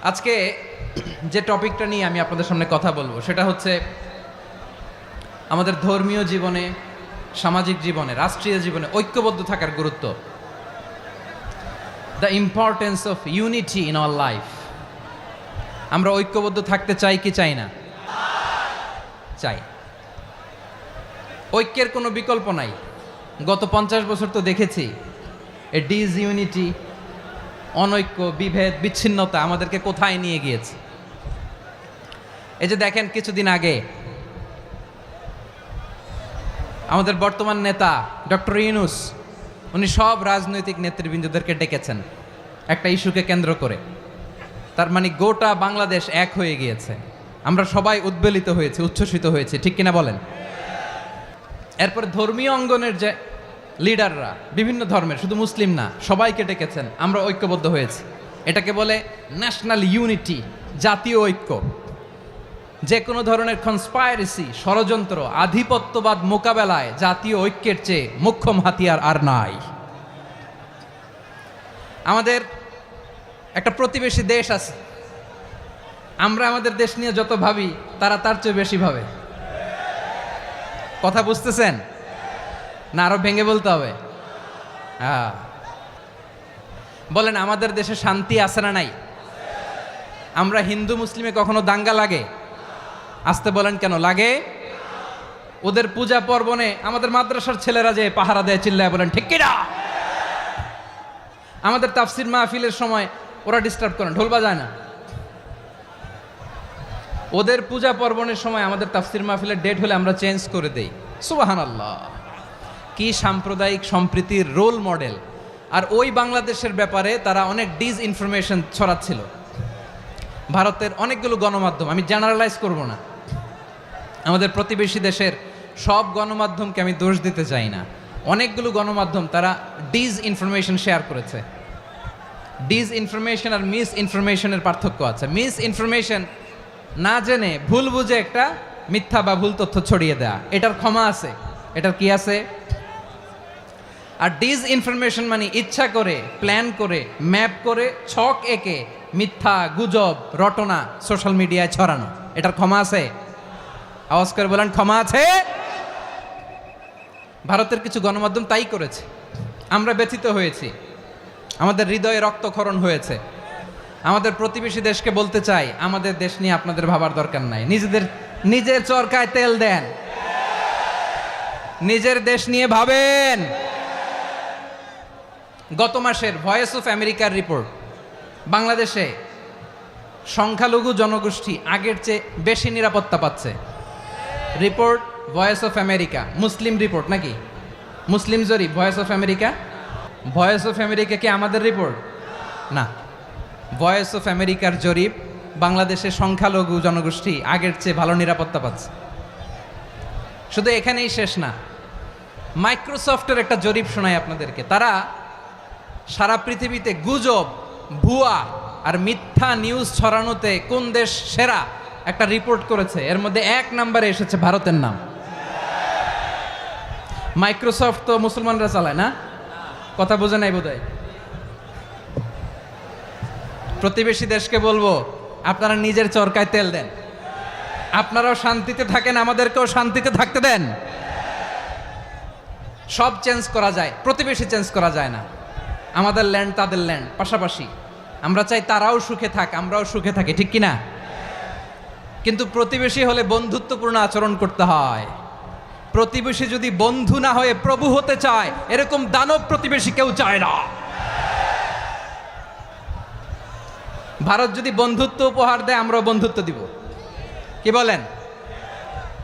আজকে যে টপিকটা নিয়ে আমি আপনাদের সামনে কথা বলবো সেটা হচ্ছে আমাদের ধর্মীয় জীবনে, সামাজিক জীবনে, রাষ্ট্রীয় জীবনে ঐক্যবদ্ধ থাকার গুরুত্ব। The importance of unity in our life. আমরা ঐক্যবদ্ধ থাকতে চাই কি চাই না? চাই। ঐক্যের কোনো বিকল্প নাই। গত 50 বছর তো দেখেছি এ ডিসইউনিটি, অনৈক্য, বিভেদ, বিচ্ছিন্নতা আমাদেরকে কোথায় নিয়ে গিয়েছে। এই যে দেখেন, কিছুদিন আগে আমাদের বর্তমান নেতা ডক্টর ইউনূস, উনি সব রাজনৈতিক নেতৃবৃন্দদেরকে ডেকেছেন একটা ইস্যুকে কেন্দ্র করে। তার মানে গোটা বাংলাদেশ এক হয়ে গিয়েছে। আমরা সবাই উদ্বেলিত হয়েছে, উচ্ছ্বসিত হয়েছে, ঠিক কিনা বলেন? এরপরে ধর্মীয় অঙ্গনের যে লিডাররা, বিভিন্ন ধর্মের, শুধু মুসলিম না, সবাইকে ডেকেছেন, আমরা ঐক্যবদ্ধ হয়েছি। এটাকে বলে ন্যাশনাল ইউনিটি, জাতীয় ঐক্য। যে কোনো ধরনের কনস্পাইরেসি, ষড়যন্ত্র, আধিপত্যবাদ মোকাবেলায় জাতীয় ঐক্যের চেয়ে মোক্ষম হাতিয়ার আর নাই। আমাদের একটা প্রতিবেশী দেশ আছে, আমরা আমাদের দেশ নিয়ে যত ভাবি তারা তার চেয়ে বেশি ভাবে। কথা বুঝতেছেন না? আরো ভেঙে বলতে হবে। হ্যাঁ, বলেন, আমাদের দেশে শান্তি আছে না নাই? আমরা হিন্দু মুসলিমে কখনো দাঙ্গা লাগে? আসতে বলেন, কেন লাগে? ওদের পূজা পার্বণে আমাদের মাদ্রাসার ছেলেরা যে পাহারা দেয়, চিল্লায় বলেন ঠিক কিনা? আমাদের তাফসির মাহফিলের সময় ওরা ডিস্টার্ব করেন, ঢোল বাজায় না। ওদের পূজা পার্বণের সময় আমাদের তাফসির মাহফিলের ডেট হলে আমরা চেঞ্জ করে দেই। সুবহানাল্লাহ! কি সাম্প্রদায়িক সম্প্রীতির রোল মডেল। আর ওই বাংলাদেশের ব্যাপারে তারা অনেক ডিসইনফরমেশন ছড়াচ্ছিল। ভারতের অনেকগুলো গণমাধ্যম, আমি জেনারেলাইজ করব না, আমাদের প্রতিবেশী দেশের সব গণমাধ্যমকে আমি দোষ দিতে চাই না, অনেকগুলো গণমাধ্যম তারা ডিসইনফরমেশন শেয়ার করেছে। ডিসইনফরমেশন আর মিস ইনফরমেশনের পার্থক্য আছে। মিস ইনফরমেশন না জেনে ভুল বুঝে একটা মিথ্যা বা ভুল তথ্য ছড়িয়ে দেয়া, এটার ক্ষমা আছে, এটার কি আছে? আর ডিসইনফরমেশন মানে ইচ্ছা করে, প্ল্যান করে, ম্যাপ করে, ছক এঁকে মিথ্যা, গুজব, রটনা সোশ্যাল মিডিয়ায় ছড়ানো, এটার ক্ষমা আছে? আওয়াজ করে বলেন, ক্ষমা আছে? ভারতের কিছু গণমাধ্যম তাই করেছে। আমরা ব্যথিত হয়েছি, আমাদের হৃদয়ে রক্তক্ষরণ হয়েছে। আমাদের প্রতিবেশী দেশকে বলতে চাই, আমাদের দেশ নিয়ে আপনাদের ভাবার দরকার নাই। নিজের চরকায় তেল দেন, নিজের দেশ নিয়ে ভাবেন। গত মাসের ভয়েস অফ আমেরিকার রিপোর্ট, বাংলাদেশে সংখ্যালঘু জনগোষ্ঠী আগের চেয়ে বেশি নিরাপত্তা পাচ্ছে। Report voice of America, Muslim report নাকি? মুসলিম জরিপ, voice of America. Voice of America কি আমাদের রিপোর্ট? না, ভয়েস অফ আমেরিকার জরিপ, বাংলাদেশের সংখ্যালঘু জনগোষ্ঠী আগের চেয়ে ভালো নিরাপত্তা পাচ্ছে। শুধু এখানেই শেষ না, মাইক্রোসফটের একটা জরিপ শোনায় আপনাদেরকে। তারা সারা পৃথিবীতে গুজব, ভুয়া আর মিথ্যা নিউজ ছড়ানোতে কোন দেশ সেরা একটা রিপোর্ট করেছে। এর মধ্যে 1 নম্বরে এসেছে ভারতের নাম। মাইক্রোসফট তো মুসলমানরা চালায় না? কথা বোঝে নাই বোধহয়। প্রতিবেশী দেশকে বলবো, আপনারা নিজের চরকায় তেল দেন, আপনারাও শান্তিতে থাকেন, আমাদেরকেও শান্তিতে থাকতে দেন। সব চেঞ্জ করা যায়, প্রতিবেশী চেঞ্জ করা যায় না। আমাদের ল্যান্ড তাদের ল্যান্ড, পাশাপাশি। আমরা চাই তারাও সুখে থাক, আমরাও সুখে থাকি, ঠিক কিনা? কিন্তু প্রতিবেশী হলে বন্ধুত্বপূর্ণ আচরণ করতে হয়। প্রতিবেশী যদি বন্ধু না হয়ে প্রভু হতে চায়, এরকম দানব প্রতিবেশী কেউ চায় না। ভারত যদি বন্ধুত্ব উপহার দেয়, আমরাও বন্ধুত্ব দিব, কি বলেন?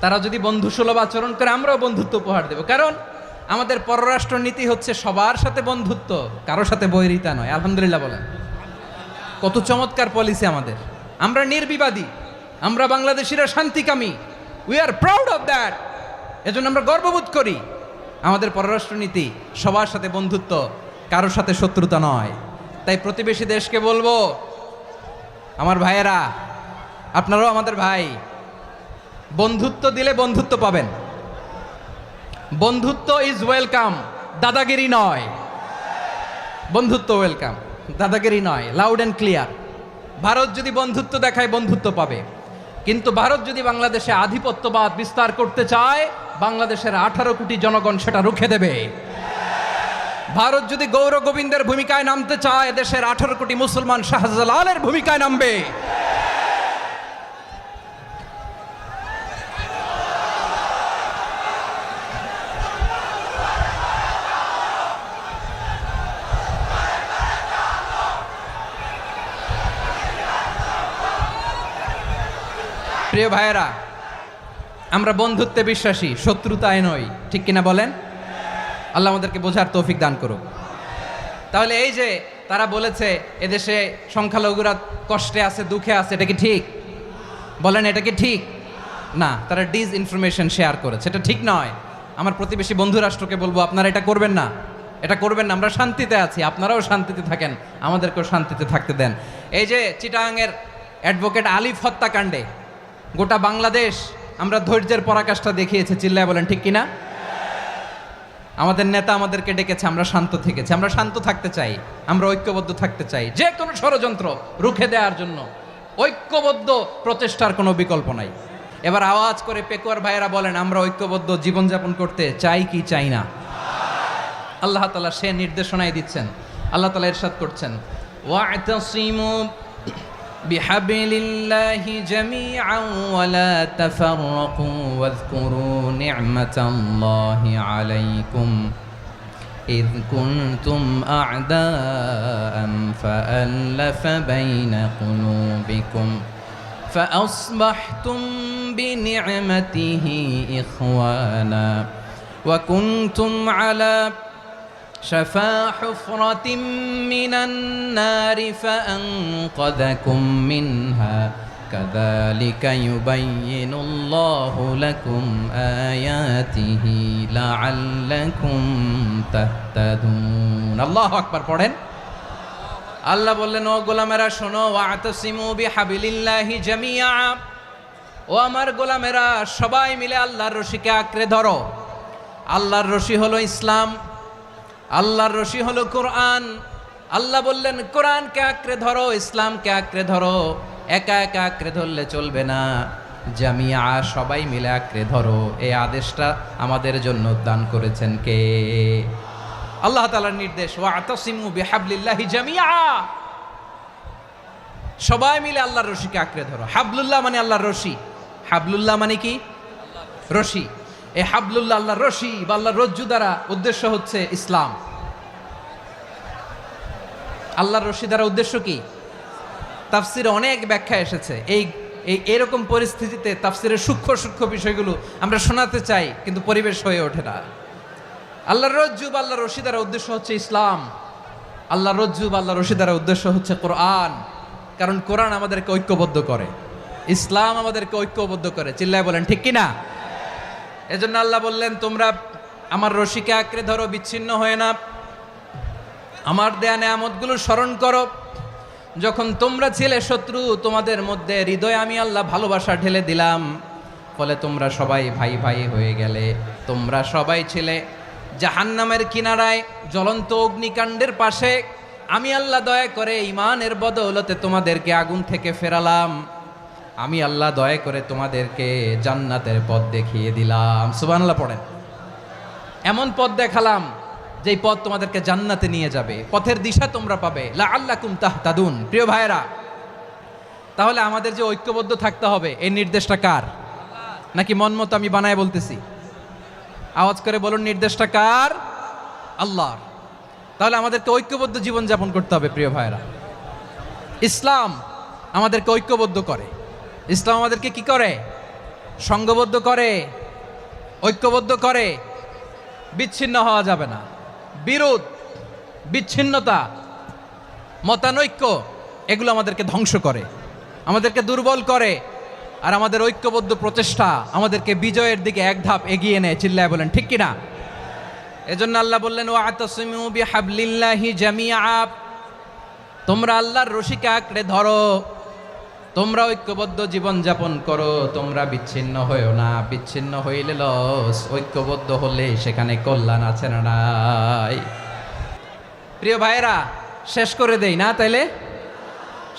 তারা যদি বন্ধুসুলভ আচরণ করে, আমরাও বন্ধুত্ব উপহার দেব। কারণ আমাদের পররাষ্ট্র নীতি হচ্ছে সবার সাথে বন্ধুত্ব, কারোর সাথে বৈরিতা নয়। আলহামদুলিল্লাহ বলেন, কত চমৎকার পলিসি আমাদের। আমরা নির্বিবাদী, আমরা বাংলাদেশিরা শান্তিকামী। We are proud of that. এজন্য আমরা গর্ববোধ করি। আমাদের পররাষ্ট্র নীতি সবার সাথে বন্ধুত্ব, কারোর সাথে শত্রুতা নয়। তাই প্রতিবেশী দেশকে বলবো, আমার ভাইয়েরা, আপনারাও আমাদের ভাই, বন্ধুত্ব দিলে বন্ধুত্ব পাবেন। বন্ধুত্ব ইজ ওয়েলকাম, দাদাগিরি নয়। বন্ধুত্ব ওয়েলকাম, দাদাগিরি নয়। লাউড অ্যান্ড ক্লিয়ার, ভারত যদি বন্ধুত্ব দেখায় বন্ধুত্ব পাবে, কিন্তু ভারত যদি বাংলাদেশে আধিপত্যবাদ বিস্তার করতে চায়, বাংলাদেশের 18 কোটি জনগণ সেটা রুখে দেবে। ভারত যদি গৌর গোবিন্দের ভূমিকায় নামতে চায়, দেশের 18 কোটি মুসলমান শাহজালালের ভূমিকায় নামবে। প্রিয় ভাইয়েরা, আমরা বন্ধুত্বে বিশ্বাসী, শত্রুতায় নই, ঠিক কিনা বলেন? আল্লাহ আমাদেরকে বোঝার তৌফিক দান করুক। তাহলে এই যে তারা বলেছে এদেশে সংখ্যালঘুরা কষ্টে আছে, দুঃখে আছে, এটা কি ঠিক? বলেন, এটা কি ঠিক? না, তারা ডিস ইনফরমেশন শেয়ার করেছে, এটা ঠিক নয়। আমার প্রতিবেশী বন্ধু রাষ্ট্রকে বলবো, আপনারা এটা করবেন না, এটা করবেন না। আমরা শান্তিতে আছি, আপনারাও শান্তিতে থাকেন, আমাদেরকেও শান্তিতে থাকতে দেন। এই যে চিটাগাংয়ের অ্যাডভোকেট আলিফ হত্যাকাণ্ডে গোটা বাংলাদেশ আমরা ধৈর্যের পরাকাষ্ঠা দেখিয়েছে, চিল্লায় বলেন ঠিক কিনা? আমাদের নেতা আমাদেরকে ডেকেছে, আমরা শান্ত থেকেছি। আমরা শান্ত থাকতে চাই, আমরা ঐক্যবদ্ধ থাকতে চাই। যে কোনো ষড়যন্ত্র রুখে দেওয়ার জন্য ঐক্যবদ্ধ প্রচেষ্টার কোনো বিকল্প নাই। এবার আওয়াজ করে পেকুয়ার ভাইয়েরা বলেন, আমরা ঐক্যবদ্ধ জীবনযাপন করতে চাই কি চাই না? আল্লাহ তাআলা সে নির্দেশনাই দিচ্ছেন। আল্লাহ তাআলা ইরশাদ করছেন, ওয়া'তাসিমু বিহাবিলিল্লাহি জামিআন ওয়া লা তাফাররাকু ওয়াযকুরু নি'মাতাল্লাহি আলাইকুম إذ كنتم أعداء فألف بين قلوبكم فأصبحتم بنعمته إخوانا وكنتم على شفا حفرة من النار فأنقذكم منها كذلك يبين الله لكم آياته لعلكم تهتدون الله أكبر পড়েন। আল্লাহ বললেন, ও গোলামেরা শোনো, ওয়া'তাসিমু বিহাবিলিল্লাহি জামিআ, ও আমার গোলামেরা সবাই মিলে আল্লাহর রশিকে আঁকড়ে ধরো। আল্লাহর রশি হলো ইসলাম, আল্লাহর রশি হলো কোরআন। আল্লাহ বললেন, কোরআনকে আঁকড়ে ধরো, ইসলামকে আঁকড়ে ধরো। একা একা আঁকড়ে ধরলে চলবে না, জামিয়া, সবাই মিলে আঁকড়ে ধরো। এই আদেশটা আমাদের জন্য দান করেছেন কে? আল্লাহ তাআলার নির্দেশ, ওয়া'তাসিমু বিহাবলিল্লাহি জামিআ, সবাই মিলে আল্লাহর রশিকে আঁকড়ে ধরো। হাবলুল্লাহ মানে আল্লাহর রশি। হাবলুল্লাহ মানে কি? রশি। এই হাবলুল্লাহ আল্লাহর রশি বা আল্লাহর রজ্জু দ্বারা উদ্দেশ্য হচ্ছে ইসলাম। আল্লাহর রশি দ্বারা উদ্দেশ্য কি? তাফসিরে অনেক ব্যাখ্যা এসেছে। এরকম পরিস্থিতিতে তাফসিরের সূক্ষ্ম সূক্ষ্ম বিষয়গুলো আমরা শোনাতে চাই, কিন্তু পরিবেশ হয়ে ওঠে না। আল্লাহর রজ্জু বা আল্লাহর রশি দ্বারা উদ্দেশ্য হচ্ছে ইসলাম। আল্লাহর রজ্জু বা আল্লাহর রশি দ্বারা উদ্দেশ্য হচ্ছে কোরআন, কারণ কোরআন আমাদেরকে ঐক্যবদ্ধ করে, ইসলাম আমাদেরকে ঐক্যবদ্ধ করে। চিল্লায় বলেন ঠিক কিনা? এজন্য আল্লাহ বললেন, তোমরা আমার রশিকে আঁকড়ে ধরো, বিচ্ছিন্ন হয়ে না। আমার দেয়া নেয়ামতগুলো স্মরণ করো। যখন তোমরা ছিলে শত্রু, তোমাদের মধ্যে হৃদয়ে আমি আল্লাহ ভালোবাসা ঢেলে দিলাম, ফলে তোমরা সবাই ভাই ভাই হয়ে গেলে। তোমরা সবাই ছিলে জাহান্নামের কিনারায়, জ্বলন্ত অগ্নিকাণ্ডের পাশে। আমি আল্লাহ দয়া করে ঈমানের বদৌলতে তোমাদেরকে আগুন থেকে ফেরালাম। আমি আল্লাহ দয়া করে তোমাদেরকে জান্নাতের পথ দেখিয়ে দিলাম। সুবহানাল্লাহ পড়েন। এমন পথ দেখালাম যেই পথ তোমাদেরকে জান্নাতে নিয়ে যাবে, পথের দিশা তোমরা পাবে। লাআল্লাকুম তাহতাদুন। প্রিয় ভাইয়েরা, তাহলে আমাদের যে ঐক্যবদ্ধ থাকতে হবে, এই নির্দেশটা কার? নাকি মন মতো আমি বানায় বলতেছি? আওয়াজ করে বলুন, নির্দেশটা কার? আল্লাহর। তাহলে আমাদেরকে ঐক্যবদ্ধ জীবনযাপন করতে হবে। প্রিয় ভাইয়েরা, ইসলাম আমাদেরকে ঐক্যবদ্ধ করে। ইসলাম আমাদেরকে কি করে? সংঘবদ্ধ করে, ঐক্যবদ্ধ করে। বিচ্ছিন্ন হওয়া যাবে না। বিরোধ, বিচ্ছিন্নতা, মতানৈক্য, এগুলো আমাদেরকে ধ্বংস করে, আমাদেরকে দুর্বল করে। আর আমাদের ঐক্যবদ্ধ প্রচেষ্টা আমাদেরকে বিজয়ের দিকে এক ধাপ এগিয়ে নেয়। চিল্লায় বলেন ঠিক কিনা? এজন্য আল্লাহ বললেন, ওয়া'তাসিমু বিহাবলিল্লাহি জামিআ, তোমরা আল্লাহর রশিকে আঁকড়ে ধরো, তোমরা ঐক্যবদ্ধ জীবনযাপন করো, তোমরা বিচ্ছিন্ন হইও না। বিচ্ছিন্ন হইলে লস, ঐক্যবদ্ধ হলে সেখানে কল্যাণ আছে না নাই? প্রিয় ভাইয়েরা, শেষ করে দেই না তাইলে?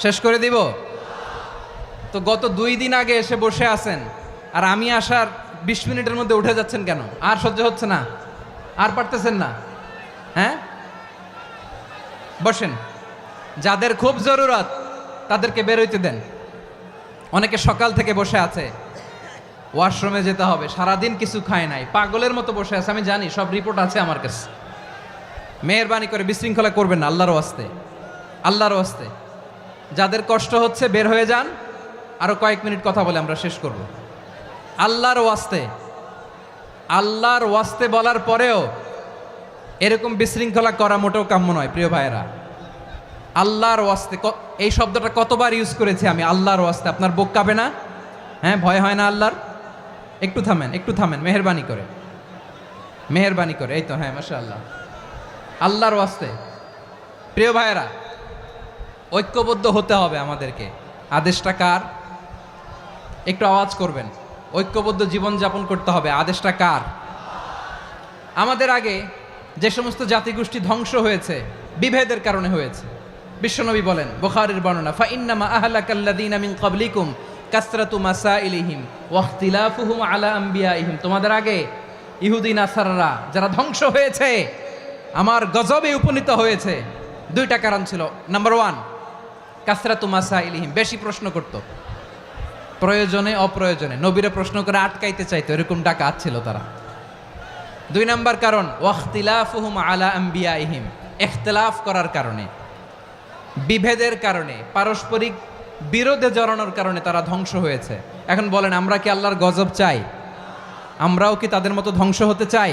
শেষ করে দিব? তো গত 2 দিন আগে এসে বসে আছেন, আর আমি আসার 20 মিনিটের মধ্যে উঠে যাচ্ছেন কেন? আর সহ্য হচ্ছে না? আর পারতেছেন না? হ্যাঁ, বসেন। যাদের খুব জরুরত তাদেরকে বের হইতে দেন। অনেকে সকাল থেকে বসে আছে, ওয়াশরুমে যেতে হবে, সারাদিন কিছু খায় নাই, পাগলের মতো বসে আছে। আমি জানি, সব রিপোর্ট আছে আমার কাছে। মেহেরবানি করে বিশৃঙ্খলা করবেন না, আল্লাহর ওয়াস্তে, আল্লাহর ওয়াস্তে। যাদের কষ্ট হচ্ছে বের হয়ে যান। আরো কয়েক মিনিট কথা বলে আমরা শেষ করব। আল্লাহর ওয়াস্তে, আল্লাহর ওয়াস্তে বলার পরেও এরকম বিশৃঙ্খলা করা মোটেও কাম্য নয় প্রিয় ভাইয়েরা। আল্লাহর ওয়াস্তে, এই শব্দটা কতবার ইউজ করেছি আমি, আল্লাহর ওয়াস্তে। আপনার বুক কাঁপে না? হ্যাঁ, ভয় হয় না আল্লাহর? একটু থামেন, একটু থামেন, মেহেরবানি করে, মেহেরবানি করে। এই তো, হ্যাঁ, মাশাআল্লাহ। আল্লাহর ওয়াস্তে প্রিয় ভাইয়েরা, ঐক্যবদ্ধ হতে হবে আমাদেরকে। আদেশটা কার? একটু আওয়াজ করবেন। ঐক্যবদ্ধ জীবনযাপন করতে হবে। আদেশটা কার? আমাদের আগে যে সমস্ত জাতিগোষ্ঠী ধ্বংস হয়েছে বিভেদের কারণে হয়েছে। বিশ্বনবী বলেন, বুখারীর বর্ণনা, ফা ইন্নামা আহলাকাল্লাযীনা মিন ক্বাবলিকুম কাসরাতু মাসাইলিহিম ওয়া ইখতিলাফুহুম আলা আমবিয়াইহিম। তোমাদের আগে ইহুদি নাসারারা যারা ধ্বংস হয়েছে, আমার গজবে উপনীত হয়েছে, 2টা কারণ ছিল। নাম্বার 1, কাসরাতু মাসাইলিহিম, বেশি প্রশ্ন করত, প্রয়োজনে অপ্রয়োজনে নবীরে প্রশ্ন করে আটকাইতে চাইতো, এরকম ডাকাত ছিল তারা। 2 নাম্বার কারণ, ওয়াখতিলাফুহুম আলা আমবিয়াইহিম, ইখতিলাফ করার কারণে, বিভেদের কারণে, পারস্পরিক বিরোধে জড়ানোর কারণে তারা ধ্বংস হয়েছে। এখন বলেন, আমরা কি আল্লাহর গজব চাই? আমরাও কি তাদের মতো ধ্বংস হতে চাই?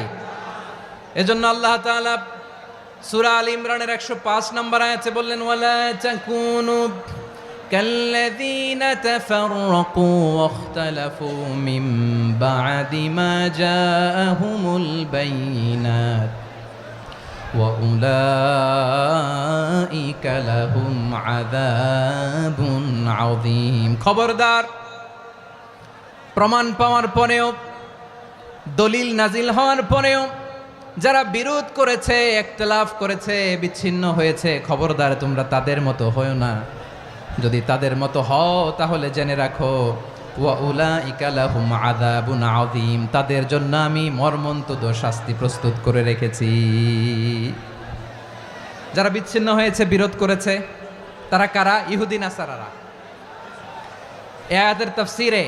এজন্য আল্লাহ তাআলা সূরা আল ইমরানের 105 নম্বর আয়াতে বললেন, ওয়ালা তাকুনু কাল্লাযীনা তাফাররাকু ওয়াখতালাফু মিন বা'দি মা জাআহুমুল বাইয়িনাত ওয়া উলাইকা লাহুম আযাবুন আযীম। খবরদার, প্রমাণ পাওয়ার পরেও, দলিল নাজিল হওয়ার পরেও যারা বিরোধ করেছে, ইখতিলাফ করেছে, বিচ্ছিন্ন হয়েছে, খবরদার তোমরা তাদের মতো হয়ো না। যদি তাদের মতো হও তাহলে জেনে রাখো, ওয়া উলাইকা লাহুম আযাবুন আযীম, তাদের জন্য আমি মর্মন্তুদ শাস্তি প্রস্তুত করে রেখেছি। যারা বিচ্ছিন্ন হয়েছে, বিরোধ করেছে, তারা কারা? ইহুদি নাসারারা। এই আয়াতের তাফসীরে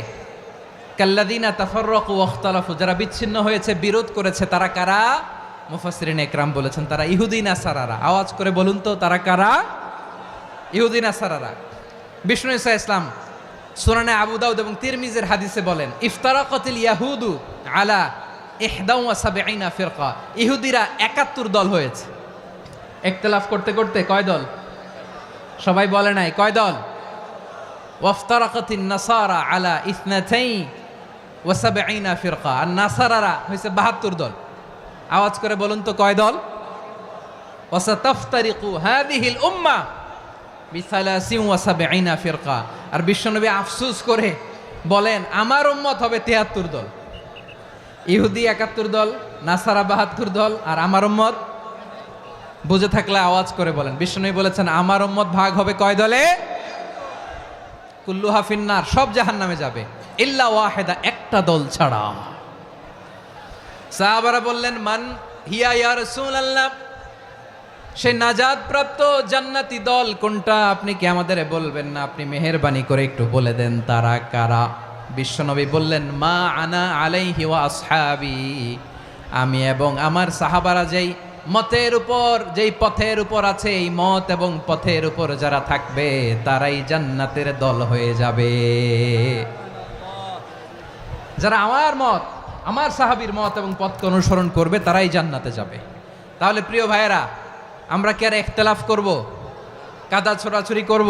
কাল্লাযীনা তাফাররাকু ওয়াখতালাফু, যারা বিচ্ছিন্ন হয়েছে, বিরোধ করেছে, তারা কারা? মুফাসসিরিন ইকরাম বলেছেন তারা ইহুদি নাসারারা। আওয়াজ করে বলুন তো, তারা কারা? ইহুদি নাসারারা। বিষ্ণু ঈসা ইসলাম সুনানে আবু দাউদ এবং তিরমিজির হাদিসে বলেন, ইফতারাকাতিল ইয়াহুদু আলা 71 ফিরকা, ইহুদিরা 71 দল হয়েছে। ইখতিলাফ করতে করতে কয় দল? সবাই বলে নাই, কয় দল? ওয়াফতারাকাতিন নাসারা আলা 72 ফিরকা, আর নাসারারা হয়েছে 72 দল। আওয়াজ করে বলুন তো, কয় দল? ওয়াসাতাফতারিকু হাযিহিল উম্মাহ বি73 ফিরকা। আর বিশ্বনবী আফসোস করে বলেন, আমার উম্মত হবে 73 দল। ইহুদি 71 দল, নাসারা 72 দল, আর আমার উম্মত, বুঝে থাকলে আওয়াজ করে বলেন। বিশ্বনবী বলেছেন, আমার উম্মত ভাগ হবে কয় দলে? কুল্লুহা ফিন্নার, সব জাহান্নামে যাবে, ইল্লা ওয়াহিদা, একটা দল ছাড়া। সাহাবারা বললেন, মান হিয়া ইয়া রাসূলুল্লাহ, সেই নাজাত প্রাপ্ত জান্নাতি দল কোনটা? আপনি কি আমাদের বলবেন না? আপনি মেহেরবানি করে একটু বলে দেন তারা কারা। বিশ্বনবী বললেন, মা আনা আলাইহি ওয়া আসহাবি, আমি এবং আমার সাহাবারা যেই মতের উপর, যেই পথের উপর আছে, এই মত এবং পথের উপর যারা থাকবে তারাই জান্নাতের দল হয়ে যাবে। যারা আমার মত, আমার সাহাবীর মত এবং পথকে অনুসরণ করবে তারাই জান্নাতে যাবে। তাহলে প্রিয় ভাইয়েরা, আমরা কি আর ইখতিলাফ করব? কাদা ছোড়াছুরি করব?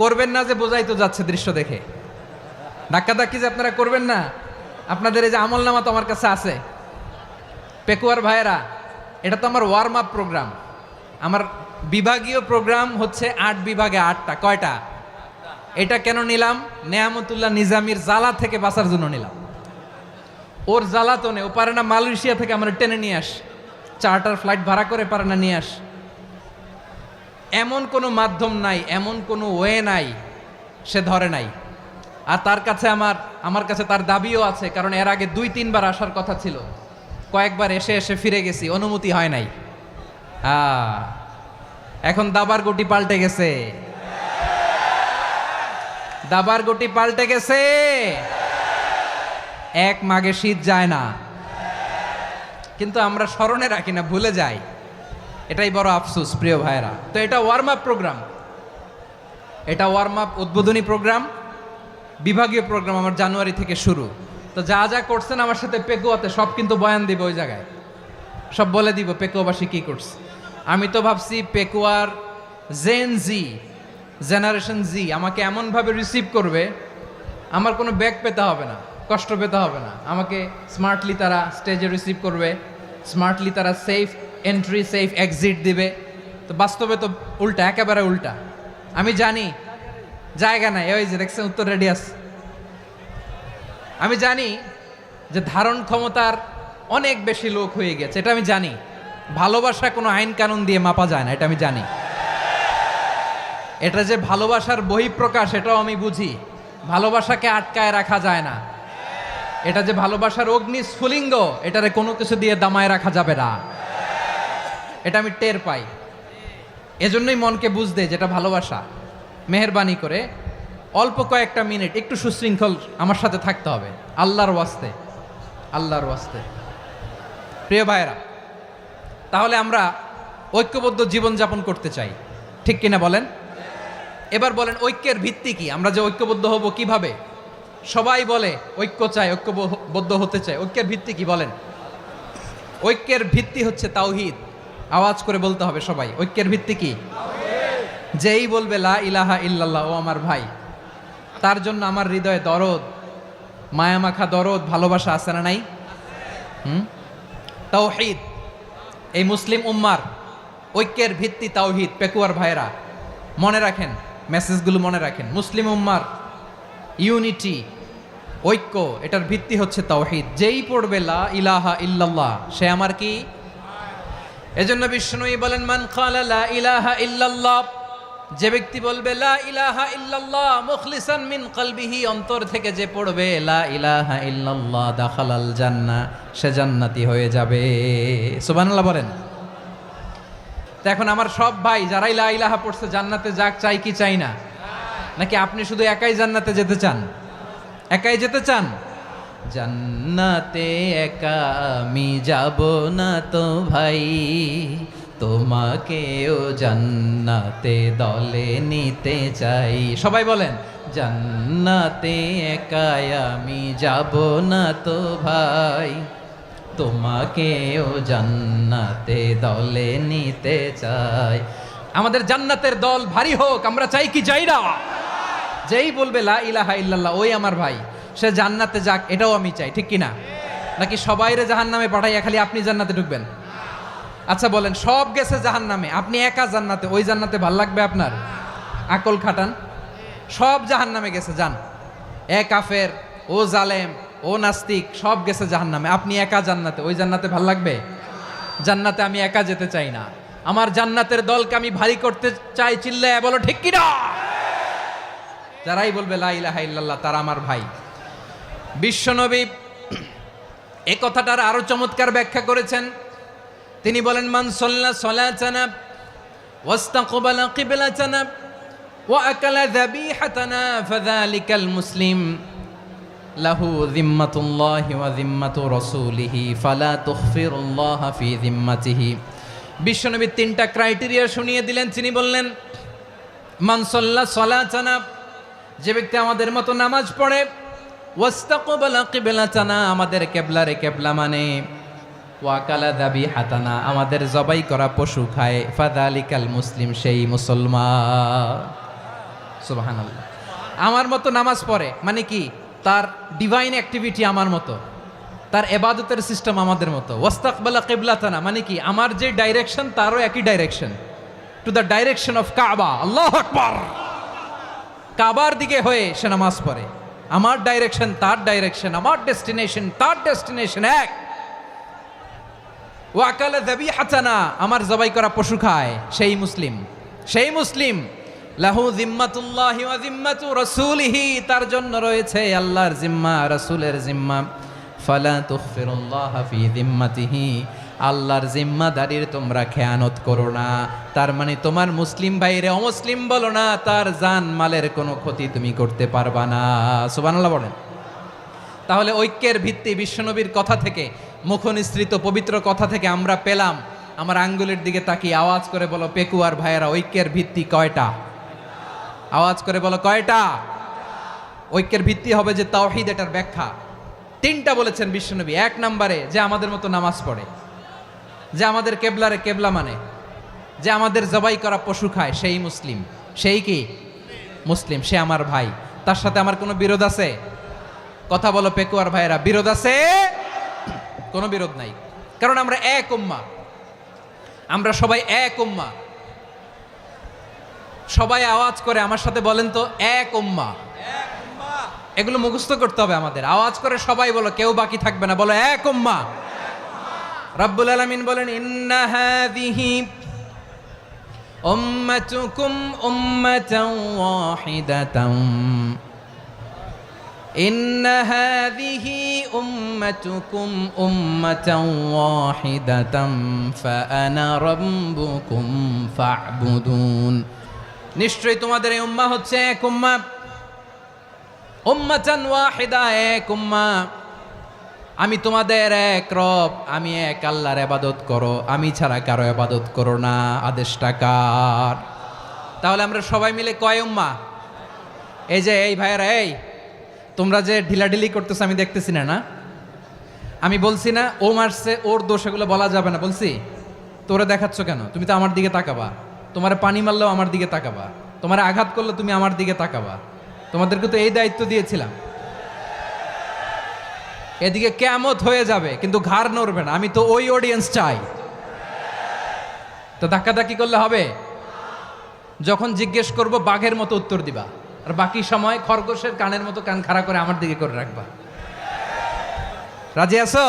করবেন না যে বোঝাই তো যাচ্ছে দৃশ্য দেখে। ধাক্কাধাক্কি যে আপনারা করবেন না। আপনাদের এই যে আমলনামা তো আমার কাছে আছে। পেকুয়ার ভাইয়েরা, এটা তো আমার ওয়ার্ম আপ প্রোগ্রাম। আমার বিভাগীয় প্রোগ্রাম হচ্ছে 8 বিভাগে 8টা। কয়টা? এটা কেন নিলাম? নেয়ামতুল্লাহ নিজামীর জ্বালা থেকে বাঁচার জন্য নিলাম। ওর জ্বালাতনে ও পারে না মালয়েশিয়া থেকে আমরা টেনে নিয়ে আস, চার্টার ফ্লাইট ভাড়া করে পারে না নিয়ে আস। এমন কোনো মাধ্যম নাই, এমন কোনো ওয়ে নাই সে ধরে নাই। আর তার কাছে আমার কাছে তার দাবিও আছে, কারণ এর আগে 2-3 বার আসার কথা ছিল, কয়েকবার এসে এসে ফিরে গেছি, অনুমতি হয় নাই। এখন দাবার গুটি পাল্টে গেছে, দাবার গুটি পাল্টে গেছে। এক মাঘে শীত যায় না, কিন্তু আমরা স্মরণে রাখি না, ভুলে যাই। এটাই বড় আফসোস প্রিয় ভাইরা। তো এটা ওয়ার্ম আপ প্রোগ্রাম, এটা ওয়ার্ম আপ উদ্বোধনী প্রোগ্রাম, বিভাগীয় প্রোগ্রাম আমার জানুয়ারি থেকে শুরু। তো যা যা করছেন আমার সাথে পেকুয়াতে সব কিন্তু বয়ান দিব, ওই জায়গায় সব বলে দিব পেকুয়াবাসী কি করছে। আমি তো ভাবছি পেকুয়ার জেনারেশন জি আমাকে এমনভাবে রিসিভ করবে, আমার কোনো ব্যাক পেতে হবে না, কষ্ট পেতে হবে না। আমাকে স্মার্টলি তারা স্টেজে রিসিভ করবে, স্মার্টলি তারা সেফ এন্ট্রি সেফ এক্সিট দিবে। তো বাস্তবে তো উল্টা, একেবারে উল্টা। আমি জানি জায়গা নাই, ওই যে দেখছেন উত্তর রেডি আছে। আমি জানি যে ধারণ ক্ষমতার অনেক বেশি লোক হয়ে গেছে, এটা আমি জানি। ভালোবাসা কোনো আইন কানুন দিয়ে মাপা যায় না, এটা আমি জানি। এটা যে ভালোবাসার বহিঃপ্রকাশ এটাও আমি বুঝি, ভালোবাসাকে আটকায় রাখা যায় না। এটা যে ভালোবাসার অগ্নি স্ফুলিঙ্গ, এটারে কোনো কিছু দিয়ে দামায় রাখা যাবে না, এটা আমি টের পাই। এজন্যই মনকে বুঝতে যেটা ভালোবাসা। মেহেরবানি করে অল্প কয়েকটা মিনিট একটু সুশৃঙ্খল আমার সাথে থাকতে হবে, আল্লাহর ওয়াস্তে, আল্লাহর ওয়াস্তে। প্রিয় ভাইরা, তাহলে আমরা ঐক্যবদ্ধ জীবনযাপন করতে চাই, ঠিক কিনা বলেন? এবার বলেন ঐক্যের ভিত্তি কি? আমরা যে ঐক্যবদ্ধ হব কিভাবে? সবাই বলে ঐক্য চাই, ঐক্যবদ্ধ হতে চাই। ঐক্যের ভিত্তি কি বলেন? ঐক্যের ভিত্তি হচ্ছে তাওহীদ। আওয়াজ করে বলতে হবে সবাই, ঐক্যের ভিত্তি কি? যেই বলবে লা ইলাহা ইল্লাল্লাহ, ও আমার ভাই, তার জন্য আমার হৃদয়ে দরদ, মায়ামাখা দরদ, ভালোবাসা আছে না নাই? তাওহীদ। এই মুসলিম উম্মার ঐক্যের ভিত্তি তাওহীদ। পেকুয়ার ভাইরা মনে রাখেন, মেসেজগুলো মনে রাখেন। মুসলিম উম্মার ইউনিটি, ঐক্য, এটার ভিত্তি হচ্ছে তাওহীদ। যেই পড়বে লা ইলাহা ইল্লাল্লাহ সে আমার কি? এজন্য বিষ্ণুই বলেন মান ক্বালা লা ইলাহা ইল্লাল্লাহ, যে ব্যক্তি বলবে লা ইলাহা ইল্লাল্লাহ মুখলিসান মিন কলবিহি, অন্তর থেকে যে পড়বে লা ইলাহা ইল্লাল্লাহ, দাখালাল জান্নাহ, সে জান্নাতি হয়ে যাবে। সুবহানাল্লাহ বলেন। তো এখন আমার সব ভাই যারাই লা ইলাহা পড়ছে জান্নাতে যাক, চাই কি চাই না? নাকি আপনি শুধু একাই জান্নাতে যেতে চান? একাই যেতে চান? জান্নাতে একা আমি যাব না তো ভাই, তোমাকেও জান্নাতে দলে নিতে চাই। সবাই বলেন জান্নাতে একা আমি যাব না তো ভাই, তোমাকেও জান্নাতে দলে নিতে চাই। আমাদের জান্নাতের দল ভারী হোক, আমরা চাই কি চাই না? যেই বলবে লা ইলাহা ইল্লাল্লাহ ওই আমার ভাই, সে জান্নাতে যাক, এটাও আমি চাই, ঠিক কিনা? নাকি সবাইরে জাহান্নামে পাঠাইয়া খালি আপনি জান্নাতে ঢুকবেন? আচ্ছা বলেন, সব গেছে জাহান্নামে, আপনি একা জান্নাতে, ওই জান্নাতে ভাল লাগবে আপনার? আকল খাটান। সব জাহান্নামে গেছে, যান। এ কাফের, ও জালেম, ও নাস্তিক, সব গেছে জাহান্নামে, আপনি একা জান্নাতে, ওই জান্নাতে ভাল লাগবে? জান্নাতে আমি একা যেতে চাই না, আমার জান্নাতের দলকে আমি ভারী করতে চাই। চিল্লায় বলো ঠিক কিনা? যারাই বলবে লা ইলাহা ইল্লাল্লাহ তারা আমার ভাই। বিশ্বনবী এই কথাটার আরো চমৎকার ব্যাখ্যা করেছেন। তিনি বলেন মান সাল্লা সালাতানা ওয়াস্তাকবালা কিবলাতানা ওয়া আকালা যাবিহাতানা ফাযালিকাল মুসলিম লাহু যিম্মাতুল্লাহি ওয়া যিম্মাতু রাসূলিহি ফালা তুখফিরুল্লাহা ফি যিম্মাতিহি। বিশ্বনবী তিনটা ক্রাইটেরিয়া শুনিয়ে দিলেন। তিনি বললেন মান সাল্লা সালাতানা, যে ব্যক্তি আমাদের মতো নামাজ পড়ে, ওয়াস্তাকবালা কিবলাতানা, আমাদের কিবলারে কিবলা মানে, ওয়াকালা যাবিহাতানা, আমাদের জবাই করা পশু খায়, ফাযালিকাল মুসলিম, সেই মুসলমান। সুবহানাল্লাহ। আমার মতো নামাজ পড়ে মানে কি? তার ডিভাইন অ্যাক্টিভিটি আমার মতো, তার ইবাদতের সিস্টেম আমাদের মতো। ওয়াস্তাকবালা কিবলাতানা মানে কি? আমার যে ডাইরেকশন তারও একই direction, to the direction of কাবা। আল্লাহু আকবার। কাবার দিকে হয়ে সে নামাজ পড়ে, আমার ডাইরেকশন তার ডাইরেকশন, আমার ডেস্টিনেশন তার ডেস্টিনেশন এক। ওয়াকালা যাবিহাতানা, আমার জবাই করা পশু খায়, সেই মুসলিম। সেই মুসলিম লাহু জিম্মাতুল্লাহি ওয়া জিম্মাতু রাসূলিহি, তার জন্য রয়েছে আল্লাহর জিম্মা, রাসূলের জিম্মা। ফালা তুখফিরুল্লাহ ফি জিম্মাতিহি, আল্লাহর জিম্মাদারির তোমরা খেয়ানত করো না। তার মানে তোমার মুসলিম ভাইরে অমুসলিম বলো না, তার জান মালের কোনো ক্ষতি তুমি করতে পারবা না। সুবহানাল্লাহ বলেন। তাহলে ঐক্যের ভিত্তি বিশ্বনবীর কথা থেকে, মুখনিসৃত পবিত্র কথা থেকে আমরা পেলাম। আমার আঙ্গুলের দিকে তাকিয়ে আওয়াজ করে বলো পেকুয়ার ভাইয়েরা, ঐক্যের ভিত্তি কয়টা? আওয়াজ করে বলো কয়টা? ঐক্যের ভিত্তি হবে যে তাওহীদ, এটার ব্যাখ্যা তিনটা বলেছেন বিশ্বনবী। এক নম্বরে যে আমাদের মতো নামাজ পড়ে, যে আমাদের কেবলারে কেবলা মানে, যে আমাদের জবাই করা পশু খায়, সেই মুসলিম। সেই কি মুসলিম? সে আমার ভাই, তার সাথে আমার কোনো বিরোধ আছে? কথা বলো পেকুয়ার ভাইয়েরা, বিরোধ আছে? কোনো বিরোধ নাই, কারণ আমরা এক উম্মাহ, আমরা সবাই এক উম্মাহ। সবাই আওয়াজ করে আমার সাথে বলেন তো, এক উম্মাহ। এগুলো মুখস্থ করতে হবে আমাদের। আওয়াজ করে সবাই বলো, কেউ বাকি থাকবে না, বলো এক উম্মাহ। রব্বুল আলামিন বলেন ইন্না হাযিহি উম্মাতুকুম উম্মাতান ওয়াহিদাতান, ইন্না হাযিহি উম্মাতুকুম উম্মাতান ওয়াহিদাতান ফাআনা রাব্বুকুম ফা'বুদুন। নিশ্চয়ই তোমাদের এই উম্মাহ হচ্ছে এক উম্মাহ, উম্মাতান ওয়াহিদা, এক উম্মাহ। আমি তোমাদের এক রব, আমি এক আল্লাহর ইবাদত করো, আমি ছাড়া কারো ইবাদত করো না। আদেশটা কার? তাহলে আমরা সবাই মিলে কয় উম্মাহ? এই যে এই ভাইয়েরা, এই তোমরা যে ঢিলাঢিলি করতেছো আমি দেখতেছি না, না আমি বলছি না ও মারছে ওর দোষ, এগুলো বলা যাবে না বলছি? তোরা দেখাচ্ছ কেন? তুমি তো আমার দিকে তাকাবা। তোমার পানি মারলেও আমার দিকে তাকাবা, তোমার আঘাত করলে তুমি আমার দিকে তাকাবা। তোমাদেরকে তো এই দায়িত্ব দিয়েছিলাম। এদিকে কিয়ামত হয়ে যাবে কিন্তু ঘাড় নড়বে না, আমি তো ওই অডিয়েন্স চাই। তো ধাক্কাধাক্কি করলে হবে? যখন জিজ্ঞেস করব বাঘের মতো উত্তর দিবা, আর বাকি সময় খরগোশের কানের মতো কান খাড়া করে আমার দিকে করে রাখবা। রাজি আছো?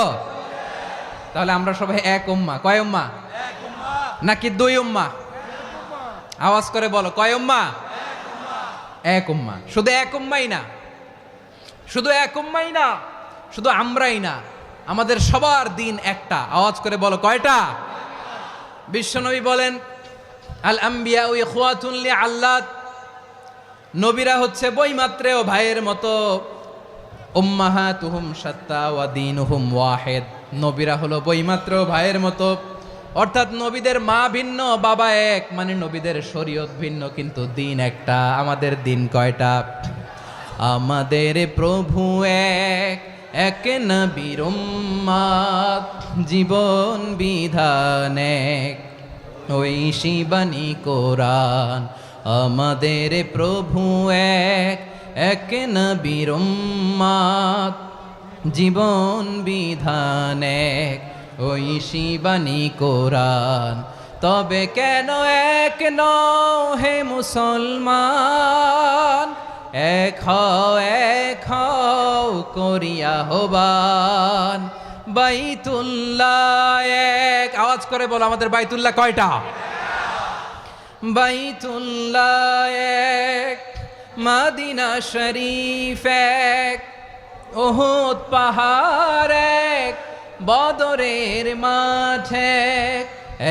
তাহলে আমরা সবাই এক উম্মাহ। কয় উম্মাহ? নাকি দুই উম্মাহ? আওয়াজ করে বলো, কয় উম্মাহ? এক উম্মাহ। শুধু এক উম্মাই না, শুধু এক উম্মাই না, শুধু আমরাই না, আমাদের সবার দিন একটা। আওয়াজ করে বলো কয়টা? বিশ্বনবী বলেন আল আম্বিয়া ইখওয়াতুন লিআল্লাত, নবীরা হচ্ছে বইমাত্রেও ভাইয়ের মতো। উম্মাহাতুহুম শাত্তা ওয়া দীনুহুম ওয়াহিদ, নবীরা হলো বইমাত্রেও ভাইয়ের মতো। অর্থাৎ নবীদের মা ভিন্ন, বাবা এক, মানে নবীদের শরীয়ত ভিন্ন কিন্তু দিন একটা। আমাদের দিন কয়টা? আমাদের প্রভু এক, এক নবীর উম্মাত, জীবন বিধান এক, ওই শিবানী কোরআন। আমাদের প্রভু এক, এক নবীর উম্মাত, জীবন বিধান এক, ওই শিবানী কোরআন। তবে কেন এক নও হে মুসলমান, এক হও করিয়া হবান। বাইতুল্লাহ এক, আওয়াজ করে বলো আমাদের বাইতুল্লাহ কয়টা? বাইতুল্লাহ এক, মদিনা শরীফ এক, উহুদ পাহাড় এক, বদরের মাঠ এক।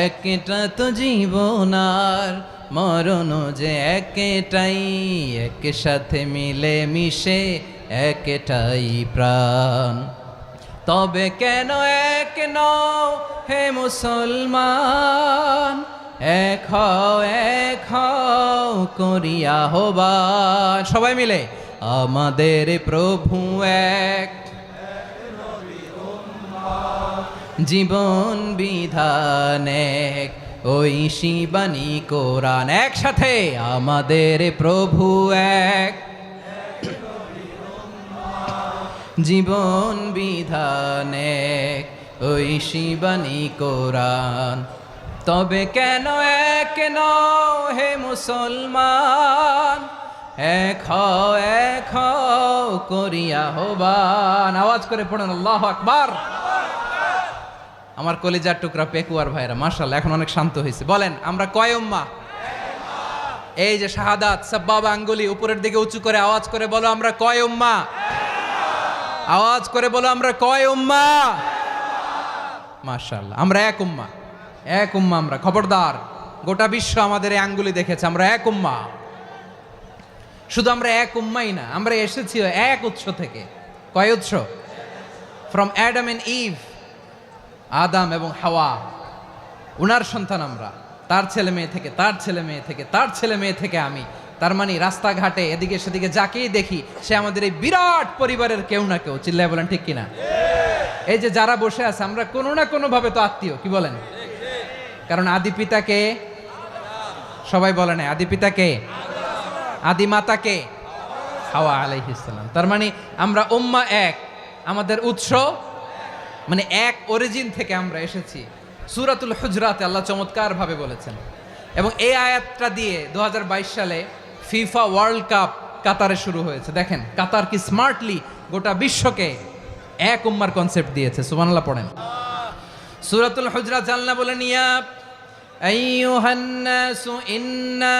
একটা তো জীবন আর মরণ যে একটাই, এক সাথে মিলে মিশে একটাই প্রাণ। তবে কেন এক নও হে মুসলমান, এক হও করিয়া হবান। সবাই মিলে আমাদের প্রভু এক, জীবন বিধান এক, ওই শিবানী কোরআন। একসাথে আমাদের প্রভু এক, জীবন বিধান এক, ওই শিবানী কোরআন। তবে কেন এক নও হে মুসলমান, এক হও করিয়া হবান। আওয়াজ করে পড়েন আল্লাহু আকবার। আমার কলিজার টুকরা পেকুয়ার ভাইরা মাশাআল্লাহ এখন অনেক শান্ত হয়েছে। বলেন আমরা কয় উম্মাহ? এই যে শাহাদাত সাব্বাবা আঙ্গুলি উপরের দিকে উঁচু করে আওয়াজ করে বলো আমরা কয় উম্মা, আওয়াজ করে বলো আমরা কয় উম্মা। মাশাআল্লাহ, আমরা এক উম্মা, এক উম্মা আমরা। খবরদার, গোটা বিশ্ব আমাদের এই আঙ্গুলি দেখেছে, আমরা এক উম্মা। শুধু আমরা এক উম্মাই না, আমরা এসেছি এক উৎস থেকে। কয় উৎস? ফ্রম অ্যাডাম এন্ড ইভ, আদাম এবং হাওয়া, উনার সন্তান আমরা। তার ছেলে মেয়ে থেকে, তার ছেলে মেয়ে থেকে, তার ছেলে মেয়ে থেকে আমি। তার মানে রাস্তাঘাটে এদিকে সেদিকে যাকেই দেখি সে আমাদের এই বিরাট পরিবারের কেউ না কেউ। চিল্লায় বলেন ঠিক কিনা? এই যে যারা বসে আছে আমরা কোনো না কোনো ভাবে তো আত্মীয়, কি বলেন? কারণ আদি পিতাকে সবাই বলে না, আদি পিতাকে, আদি মাতাকে হাওয়া আলাইহিস সালাম। তার মানে আমরা উম্মা এক, আমাদের উৎস মানে এক অরিজিন থেকে আমরা এসেছি। সূরাতুল হুজরাতে আল্লাহ চমৎকার ভাবে বলেছেন। এবং এই আয়াতটা দিয়ে 2022 সালে ফিফা ওয়ার্ল্ড কাপ কাতারে শুরু হয়েছে। দেখেন কাতার কি স্মার্টলি গোটা বিশ্বকে এক উম্মার কনসেপ্ট দিয়েছে। সুবহানাল্লাহ পড়েন। সূরাতুল হুজরাত আল্লাহ বলেন, ইয়া আইয়ুহান নাসু ইন্না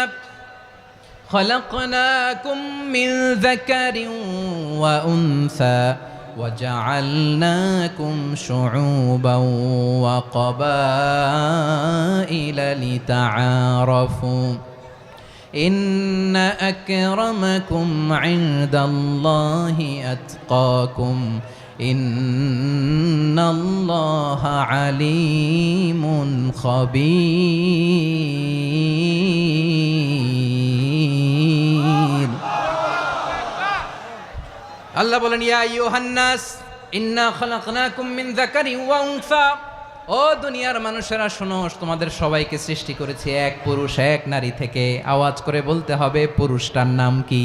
খলাকনাকুম মিন যাকারিন ওয়া উনসা وجعلناكم شعوبا وقبائل لتعارفوا إن أكرمكم عند الله أتقاكم إن الله عليم خبير। আল্লাহ বলেন, ইয়া আইয়ুহান নাস ইন্না খালাকনাকুম মিন যাকারিন ওয়া উনসা, ও দুনিয়ার মানুষেরা শোনো, তোমাদের সবাইকে সৃষ্টি করেছি এক পুরুষ এক নারী থেকে। আওয়াজ করে বলতে হবে পুরুষটার নাম কি?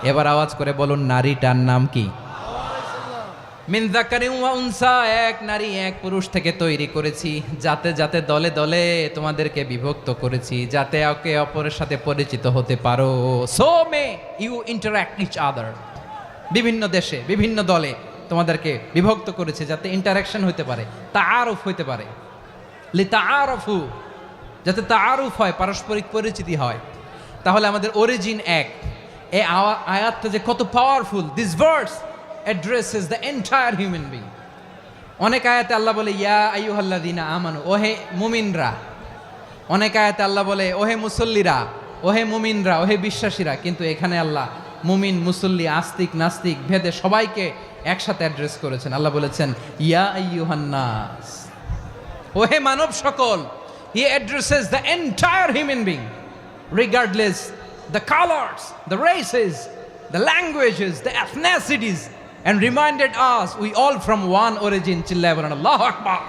এবার আওয়াজ করে বলুন নারীটার নাম কি? মিন যাকারিন ওয়া উনসা, এক নারী এক পুরুষ থেকে তৈরি করেছি। যাতে যাতে দলে দলে তোমাদেরকে বিভক্ত করেছি, যাতে একে অপরের সাথে পরিচিত হতে পারো। So may you interact each other. বিভিন্ন দেশে বিভিন্ন দলে তোমাদেরকে বিভক্ত করেছে যাতে ইন্টারাকশন হতে পারে, তাআরুফ হতে পারে। লিতাআরফু, যাতে তাআরুফ হয়, পারস্পরিক পরিচিতি হয়। তাহলে আমাদের অরিজিন এক। এই আয়াতটা যে কত powerful! This verse addresses the entire human being. অনেক আয়াতে আল্লাহ বলে ইয়া আইয়ুহাল্লাযীনা আমানু, ওহে মুমিনরা। অনেক আয়াতে আল্লাহ বলে ওহে মুসল্লিরা, ওহে মুমিনরা, ওহে বিশ্বাসীরা। কিন্তু এখানে আল্লাহ মুমিন মুসল্লি আস্তিক নাস্তিক ভেদে সবাইকে একসাথে অ্যাড্রেস করেছেন। আল্লাহ বলেছেন ইয়া আইয়ুহান নাস, ওহে মানব সকল। He addresses the entire human being regardless the colors, the races, the languages, the ethnicities, and reminded us we all from one origin. চিল্লায় বলেন আল্লাহু আকবার।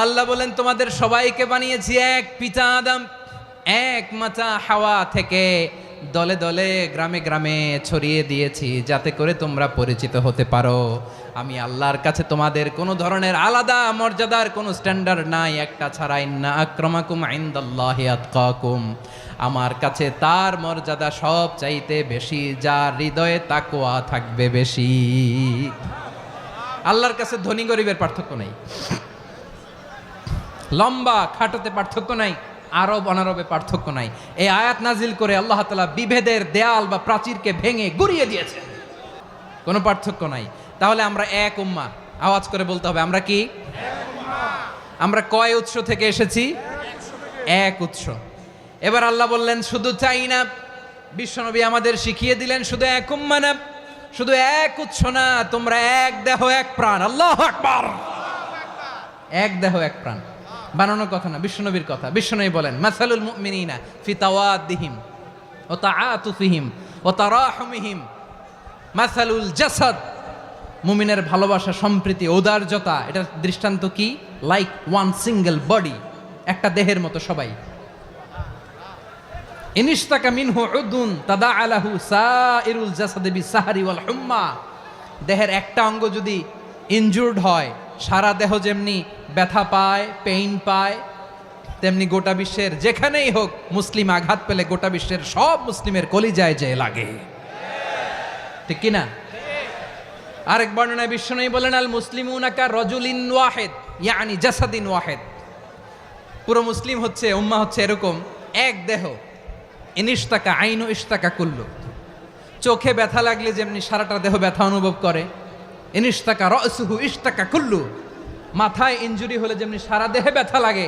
আল্লাহ বলেন তোমাদের সবাইকে বানিয়েছি এক পিতা আদম, এক মাতা হাওয়া থেকে। দলে দলে গ্রামে গ্রামে ছড়িয়ে দিয়েছি যাতে করে তোমরা পরিচিত হতে পারো। আমি আল্লাহর কাছে তোমাদের কোনো ধরনের আলাদা মর্যাদার কোনো স্ট্যান্ডার্ড নাই একটা ছাড়া। ইন্না আক্রামাকুম ইনদাল্লাহি আতকাকুম, আমার কাছে তার মর্যাদা সব চাইতে বেশি যার হৃদয়ে তাকওয়া থাকবে বেশি। আল্লাহর কাছে ধনী গরিবের পার্থক্য নাই, লম্বা খাটোতে পার্থক্য নাই, আরব অনারবে পার্থক্য নাই। এই আয়াত নাজিল করে আল্লাহ তাআলা বিভেদের দেয়াল বা প্রাচীরকে ভেঙে গুড়িয়ে দিয়েছেন, কোনো পার্থক্য নাই। তাহলে আমরা এক উম্মাহ। আওয়াজ করে বলতে হবে আমরা কি? আমরা কয় উৎস থেকে এসেছি? এক উৎস। এবার আল্লাহ বললেন শুধু চাই না, বিশ্বনবী আমাদের শিখিয়ে দিলেন শুধু এক উম্মাহ না, শুধু এক উৎস না, তোমরা এক দেহ এক প্রাণ। আল্লাহু আকবার। এক দেহ এক প্রাণ বানানোর কথা না, বিশ্বনবীর কথা। বিশ্বনবী বলেন মাসালুল মুমিনিনা ফি তাওয়াদ্দিহিম ওয়া তাআতুফিহিম ওয়া তারাহুমিহিম মাসালুল জাসাদ। মুমিনের ভালোবাসা, সম্প্রীতি, ঔদার্যতা, এটা দৃষ্টান্ত কি? লাইক ওয়ান সিঙ্গেল বডি, একটা দেহের মতো সবাই। ইনিশতাকা মিনহু উদুন তাদাআ লাহু সাইরুল জাসাদি বিসাহরি ওয়াল হুম্মা। দেহের একটা অঙ্গ যদি ইনজুর্ড হয়, সারা দেহ যেমনি ব্যথা পায়, পেইন পায়, তেমনি গোটা বিশ্বের যেখানেই হোক মুসলিম আঘাত পেলে গোটা বিশ্বের সব মুসলিমের কলিজায় যে লাগে, ঠিক কিনা? আরেক বর্ণনায় বিশ্বনবী বলেন আল মুসলিমুনা কা রাজুলিন ওয়াহিদ ইয়ানি জাসাদিন ওয়াহিদ। পুরো মুসলিম হচ্ছে, উম্মাহ হচ্ছে এরকম এক দেহ, ইনিশতাকা আইনু ইশতাকা কুল্লু। চোখে ব্যথা লাগলে যেমনি সারাটা দেহ ব্যথা অনুভব করে, ইনিশতাকা রাসুহু ইশতাকা কুল্লু। মাথায় ইনজুরি হলে যেমনি সারা দেহে ব্যথা লাগে,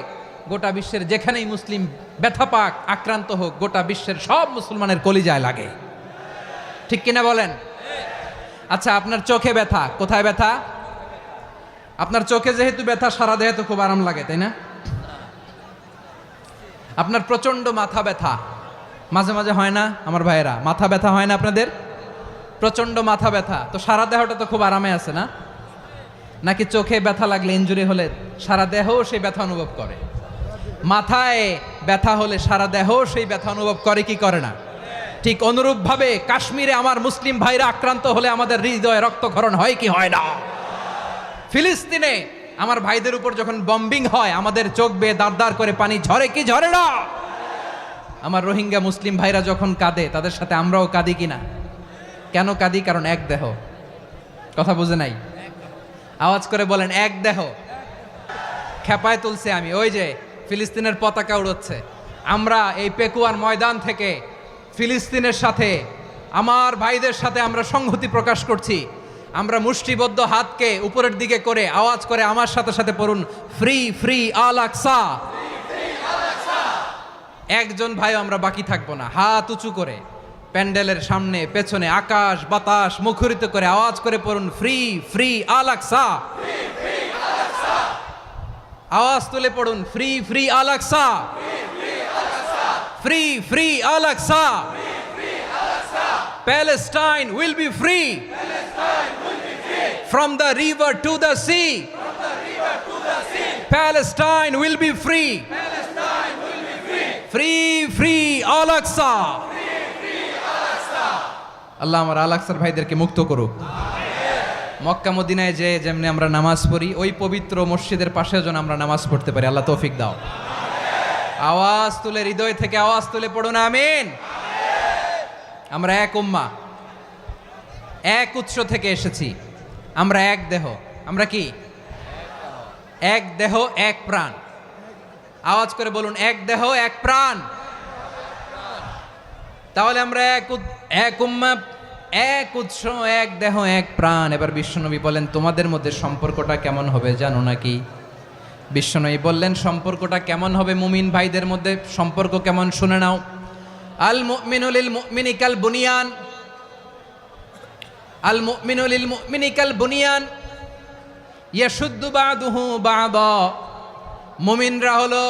গোটা বিশ্বের যেখানেই মুসলিম ব্যথা পাক, আক্রান্ত হোক, গোটা বিশ্বের সব মুসলমানের কলিজায় লাগে। ঠিক কিনা বলেন? আচ্ছা, আপনার চোখে ব্যথা, কোথায় ব্যথা? আপনার চোখে যেহেতু ব্যথা, সারা দেহে তো খুব আরাম লাগে, তাই না? আপনার প্রচন্ড মাথা ব্যথা মাঝে মাঝে হয় না আমার ভাইয়েরা? মাথা ব্যথা হয় না আপনাদের? প্রচন্ড মাথা ব্যথা, তো সারা দেহটা তো খুব আরামে আছে না? নাকি চোখে ব্যথা লাগলে, ইনজুরি হলে সারা দেহ সেই ব্যথা অনুভব করে? মাথায় ব্যথা হলে সারা দেহ সেই ব্যথা অনুভব করে কি করে না? ঠিক অনুরূপভাবে কাশ্মীরে আমার মুসলিম ভাইরা আক্রান্ত হলে আমাদের হৃদয়ে রক্তক্ষরণ হয় কি হয় না? ফিলিস্তিনে আমার ভাইদের উপর যখন বম্বিং হয়, আমাদের চোখ বেয়ে দাঁড় দাঁড় করে পানি ঝরে কি ঝরে না? আমার রোহিঙ্গা মুসলিম ভাইরা যখন কাঁদে, তাদের সাথে আমরাও কাঁদি কিনা? কেন কাঁদি? কারণ এক দেহ। কথা বুঝে নাই? আওয়াজ করে বলেন, এক দেহ। খেপায় তুলছে আমি, ওই যে ফিলিস্তিনের পতাকা উড়োচ্ছে। আমরা এই পেকুয়ার ময়দান থেকে ফিলিস্তিনের সাথে, আমার ভাইদের সাথে আমরা সংহতি প্রকাশ করছি। আমরা মুষ্টিবদ্ধ হাতকে উপরের দিকে করে আওয়াজ করে আমার সাথে সাথে পড়ুন, ফ্রি ফ্রি আল আকসা। একজন ভাই আমরা বাকি থাকবো না। হাত উঁচু করে প্যান্ডেলের সামনে পেছনে আকাশ বাতাস মুখরিত করে আওয়াজ করে পড়ুন, ফ্রি ফ্রি আল আকসা। আওয়াজ তুলে পড়ুন, free free Al Aqsa, free free Al Aqsa. Palestine will be free from the river to the sea. Palestine will be free. Free free Al Aqsa. আল্লাহ আমার আল আকসার ভাইদেরকে মুক্ত করুক। মক্কা মদিনায় যে যেমনি আমরা নামাজ পড়ি, ওই পবিত্র মসজিদের পাশে যেন আমরা নামাজ পড়তে পারি। আল্লাহ তৌফিক দাও। আওয়াজ তুলে, হৃদয় থেকে আওয়াজ তুলে পড়ুন আমিন। আমরা এক উম্মাহ, এক উৎস থেকে এসেছি। আমরা এক দেহ। আমরা কি? এক দেহ এক প্রাণ। আওয়াজ করে বলুন, এক দেহ এক প্রাণ। তাহলে আমরা এক উম্মাহ, এক উৎস, এক দেহ এক প্রাণ। এবার বিশ্বনবী বলেন, তোমাদের মধ্যে সম্পর্কটা কেমন হবে জানো নাকি? বিশ্বনবী বললেন, সম্পর্কটা কেমন হবে মুমিন ভাইদের মধ্যে? সম্পর্ক কেমন শুনে নাও। আল মুমিনু লিল মুমিনি কাল বুনিয়ান, আল মুমিনু লিল মুমিনি কাল বুনিয়ান ইয়াশুদ্দু বাদুহু বাদা। মুমিনরা হলো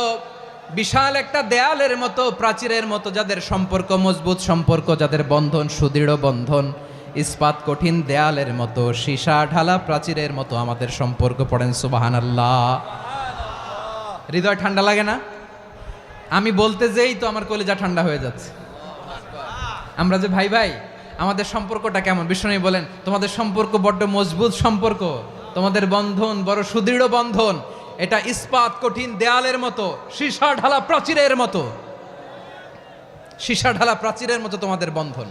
বিশাল একটা দেয়ালের মতো, প্রাচীরের মতো, যাদের সম্পর্ক মজবুত সম্পর্ক, যাদের বন্ধন সুদৃঢ় বন্ধন, ইস্পাত কঠিন দেয়ালের মতো, সীসা ঢালা প্রাচীরের মতো আমাদের সম্পর্ক। পড়েন সুবহানাল্লাহ। হৃদয় ঠান্ডা লাগে না? আমি বলতে যেই তো আমার কলিজা ঠান্ডা হয়ে যাচ্ছে। আমরা যে ভাই ভাই, আমাদের সম্পর্কটা কেমন? বিষ্ণু বলেন, তোমাদের সম্পর্ক বড্ড মজবুত সম্পর্ক, তোমাদের বন্ধন বড় সুদৃঢ় বন্ধন। এটা ইস্পাত কঠিন দেয়ালের মতো, সীসা ঢালা প্রাচীরের মতো, সীসা ঢালা প্রাচীরের মতো তোমাদের বন্ধন।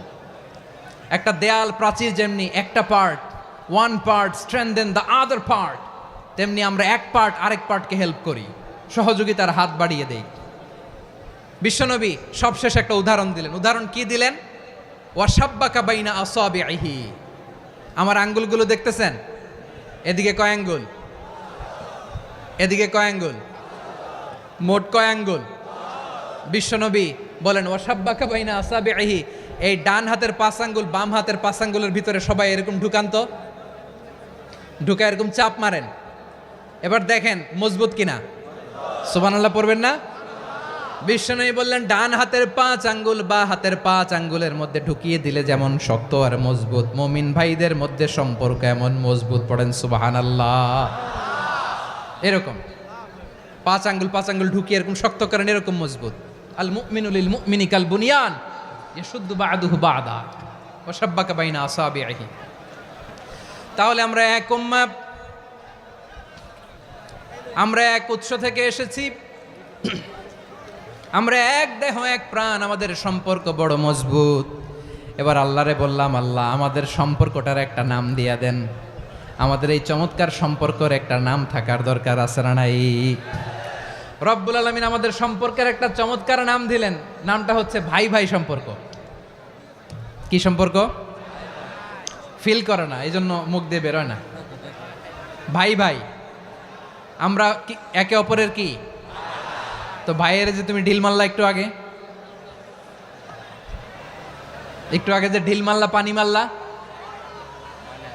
একটা দেয়াল প্রাচীর যেমনি একটা part, one part strengthen the other part, তেমনি আমরা এক পার্ট আরেক পার্টকে হেল্প করি, সহযোগিতার হাত বাড়িয়ে দেই। বিশ্বনবী সবশেষ একটা উদাহরণ দিলেন। উদাহরণ কি দিলেন? ওয়াসাব্বাকা বাইনা আসাবিহি। আমার আঙ্গুলগুলো দেখতেছেন? এদিকে কয় আঙ্গুল? এদিকে কয় আঙ্গুল? মোট কয় আঙ্গুল? বিশ্বনবী বলেন, ওয়াসাব্বাকা বাইনা আসাবিহি। এই ডান হাতের 5 আঙ্গুল বাম হাতের 5 আঙ্গুলের ভিতরে সবাই এরকম ঢুকান্ত, ঢুকা এরকম চাপ মারেন। এবার দেখেন মজবুত কিনা। সুবহানাল্লাহ পড়বেন না? বিশ্বনবী বললেন, ডান হাতের 5 আঙ্গুল বা হাতের 5 আঙ্গুলের মধ্যে ঢুকিয়ে দিলে যেমন শক্ত আর মজবুত, মুমিন ভাইদের মধ্যে সম্পর্ক এমন মজবুত। পড়েন সুবহানাল্লাহ। এরকম 5 আঙ্গুল ঢুকিয়ে এরকম শক্ত করেন, এরকম মজবুত। আল মুমিনু লিল মুমিনি কাল বুনিয়ান ইয়াশুদ্দু বাদুহু বাদা ওয়া শাব্বাকা বাইনা আসাবিহি। তাহলে আমরা এক উম্মাহ, আমরা এক উৎস থেকে এসেছি, আমরা এক দেহ এক প্রাণ, আমাদের সম্পর্ক বড় মজবুত। এবার আল্লাহরে বললাম, আল্লাহ আমাদের সম্পর্কটার একটা নাম দিয়া দেন। আমাদের এই চমৎকার সম্পর্কের একটা নাম থাকার দরকার আছে না নাই? রব্বুল আলামিন আমাদের সম্পর্কের একটা চমৎকার নাম দিলেন, নামটা হচ্ছে ভাই ভাই সম্পর্ক। কি সম্পর্ক? ফিল করে না, এই জন্য মুখ দিয়ে বেরোয় না। ভাই ভাই, আমরা একে অপরের কি? তো ভাইয়ের যে তুমি ঢিল মারলা একটু আগে যে ঢিল মারলা, পানি মারলা,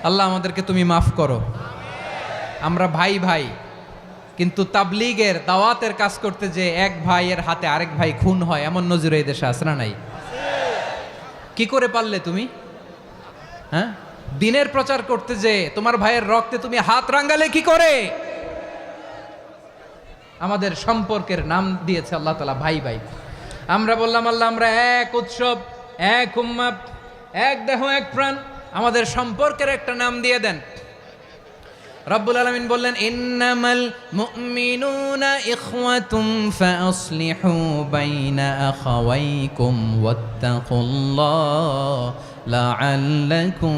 আল্লাহ আমাদেরকে তুমি মাফ করো। আমরা ভাই ভাই, কিন্তু তাবলীগের দাওয়াতের কাজ করতে যে এক ভাইয়ের হাতে আরেক ভাই খুন হয়, এমন নজির এই দেশে আছে না নাই? কি করে পারলে তুমি? হ্যাঁ, দিনের প্রচার করতে যে তোমার ভাইয়ের রক্তে তুমি হাত রাঙ্গালে কি করে? আমাদের সম্পর্কের নাম দিয়েছে আল্লাহ তাআলা ভাই ভাই। আমরা বললাম আল্লাহ আমরা এক উৎসব, এক উম্মাহ, এক দেহ, এক প্রাণ, আমাদের সম্পর্কের একটা নাম দিয়ে দেন। রব্বুল আলামিন বললেন ইন্নামাল মুমিনুনা ইখওয়াতুম ফাসলিহু বাইনা আখাওয়াইকুম ওয়াত্তাকুল্লাহ লাআল্লাকুম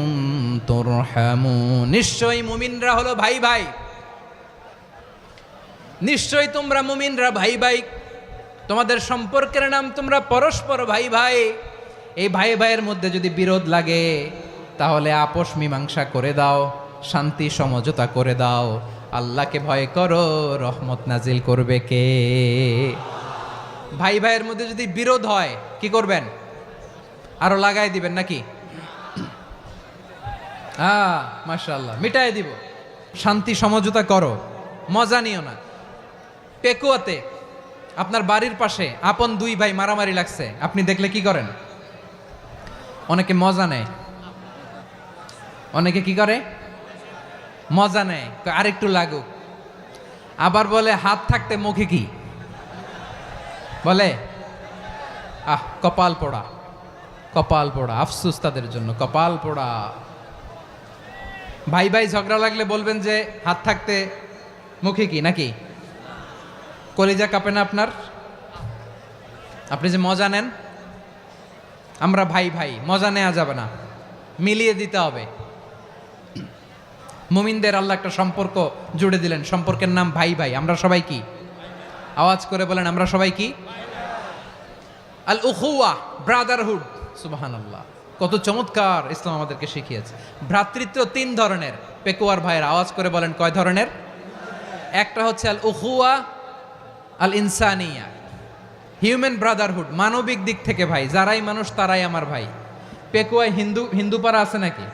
তুরহামুন। নিশ্চয়ই মুমিনরা হলো ভাই ভাই, নিশ্চয়ই তোমরা মুমিনরা ভাই ভাই, তোমাদের সম্পর্কের নাম তোমরা পরস্পর ভাই ভাই। এই ভাই ভাইয়ের মধ্যে যদি বিরোধ লাগে তাহলে আপোষ মীমাংসা করে দাও, শান্তি সমঝোতা করে দাও। আল্লাহকে ভয় করো, রহমত নাজিল করবে কে? ভাই ভাইয়ের মধ্যে যদি বিরোধ হয় কি করবেন? আরো লাগাই দিবেন নাকি? মাশাআল্লাহ, মিটাই দিব। শান্তি সমঝোতা করো, মজা নিও না। পেকুয়াতে আপনার বাড়ির পাশে আপন দুই ভাই মারামারি লাগছে, আপনি দেখলে কি করেন? অনেকে মজা নেয়, অনেকে কি করে? মজা নেয়, আরেকটু লাগুক। আবার বলে হাত থাকতে মুখে কি বলে? কপাল পোড়া, কপাল পোড়া। আফসোস তাদের জন্য, কপাল পোড়া। ভাই ভাই ঝগড়া লাগলে বলবেন যে হাত থাকতে মুখে কি, নাকি? কলিজা কাঁপে না আপনার? আপনি যে মজা নেন। আমরা ভাই ভাই, মজা নেওয়া যাবে না, মিলিয়ে দিতে হবে। মুমিনদের আল্লাহ একটা সম্পর্ক জুড়ে দিলেন, সম্পর্কের নাম ভাই ভাই। আমরা সবাই কি? আওয়াজ করে বলেন, আমরা সবাই কি? আল উখুয়া, ব্রাদারহুড। সুবহানাল্লাহ, কত চমৎকার ইসলাম আমাদেরকে শিখিয়েছে। ভ্রাতৃত্ব তিন ধরনের। পেকুয়ার ভাইয়ের আওয়াজ করে বলেন, কয় ধরনের? একটা হচ্ছে আল উখুয়া আল ইনসানিয়া, হিউম্যান ব্রাদারহুড, মানবিক দিক থেকে ভাই। যারাই মানুষ তারাই আমার ভাই। পেকুয়ায় হিন্দু পাড়া আছে নাকি?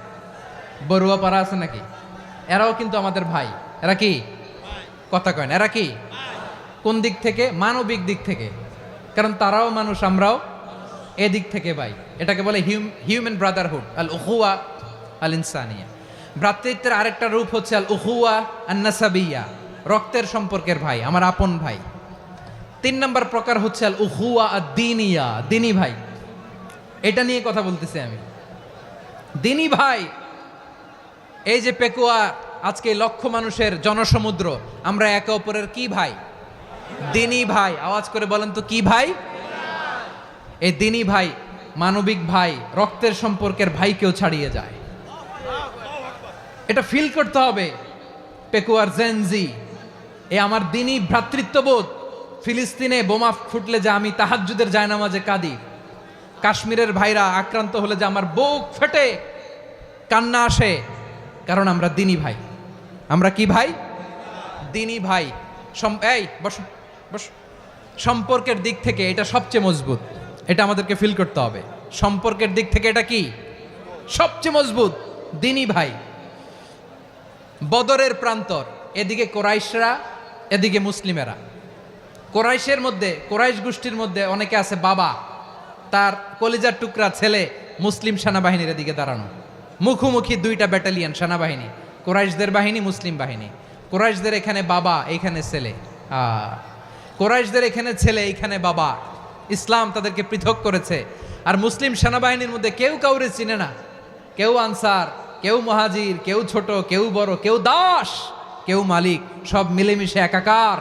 বড়ুয়া পাড়া আছে নাকি? এরাও কিন্তু আমাদের ভাই। এরা কি? কথা কয় না, এরা কি? কোন দিক থেকে? মানবিক দিক থেকে। কারণ তারাও মানুষ, আমরাও এদিক থেকে ভাই। এটাকে বলে হিউম্যান ব্রাদারহুড, আল উখুয়া আল ইনসানিয়া। ভ্রাতৃত্বের আরেকটা রূপ হচ্ছে আল উখুয়া আন নাসাবিয়া, রক্তের সম্পর্কের ভাই, আমার আপন ভাই। 3 নম্বর প্রকার হচ্ছে আল উখুয়া আদ-দীনিয়া, দিনী ভাই। এটা নিয়ে কথা বলতেছি আমি। দিনী ভাই, এই যে পেকুয়া, আজকে লক্ষ মানুষের জনসমুদ্র, আমরা একে অপরের কি ভাই? দিনী ভাই। আওয়াজ করে বলেন তো, কি ভাই? এই দিনী ভাই, মানবিক ভাই, রক্তের সম্পর্কের ভাইকেও ছাড়িয়ে যায়। এটা ফিল করতে হবে। পেকুয়ার জেনজি, এ আমার দিনী ভ্রাতৃত্ববোধ। ফিলিস্তিনে বোমা ফুটলে যে আমি তাহাজ্জুদের জায়নামাজে কাঁদি, কাশ্মীরের ভাইরা আক্রান্ত হলে যে আমার বুক ফেটে কান্না আসে, কারণ আমরা দিনী ভাই। আমরা কি ভাই? দিনী ভাই। এই বস বস। সম্পর্কের দিক থেকে এটা সবচেয়ে মজবুত। এটা আমাদেরকে ফিল করতে হবে। সম্পর্কের দিক থেকে এটা কি? সবচেয়ে মজবুত, দিনী ভাই। বদরের প্রান্তর, এদিকে কোরাইশরা, এদিকে মুসলিমেরা। কোরাইশের মধ্যে, কোরাইশ গোষ্ঠীর মধ্যে অনেকে আছে বাবা, তার কলিজার টুকরা ছেলে মুসলিম সেনাবাহিনীর এদিকে দাঁড়ানো, মুখোমুখি দুইটা ব্যাটালিয়ন সেনাবাহিনী, কোরাইশদের বাহিনী, মুসলিম বাহিনী। কোরাইশদের এখানে বাবা, এইখানে ছেলে। কোরাইশদের এখানে ছেলে, এইখানে বাবা। ইসলাম তাদেরকে পৃথক করেছে। আর মুসলিম সেনাবাহিনীর মধ্যে কেউ কাউরে চিনে না। কেউ আনসার, কেউ মুহাজির, কেউ ছোট, কেউ বড়, কেউ দাস, কেউ মালিক, সব মিলেমিশে একাকার।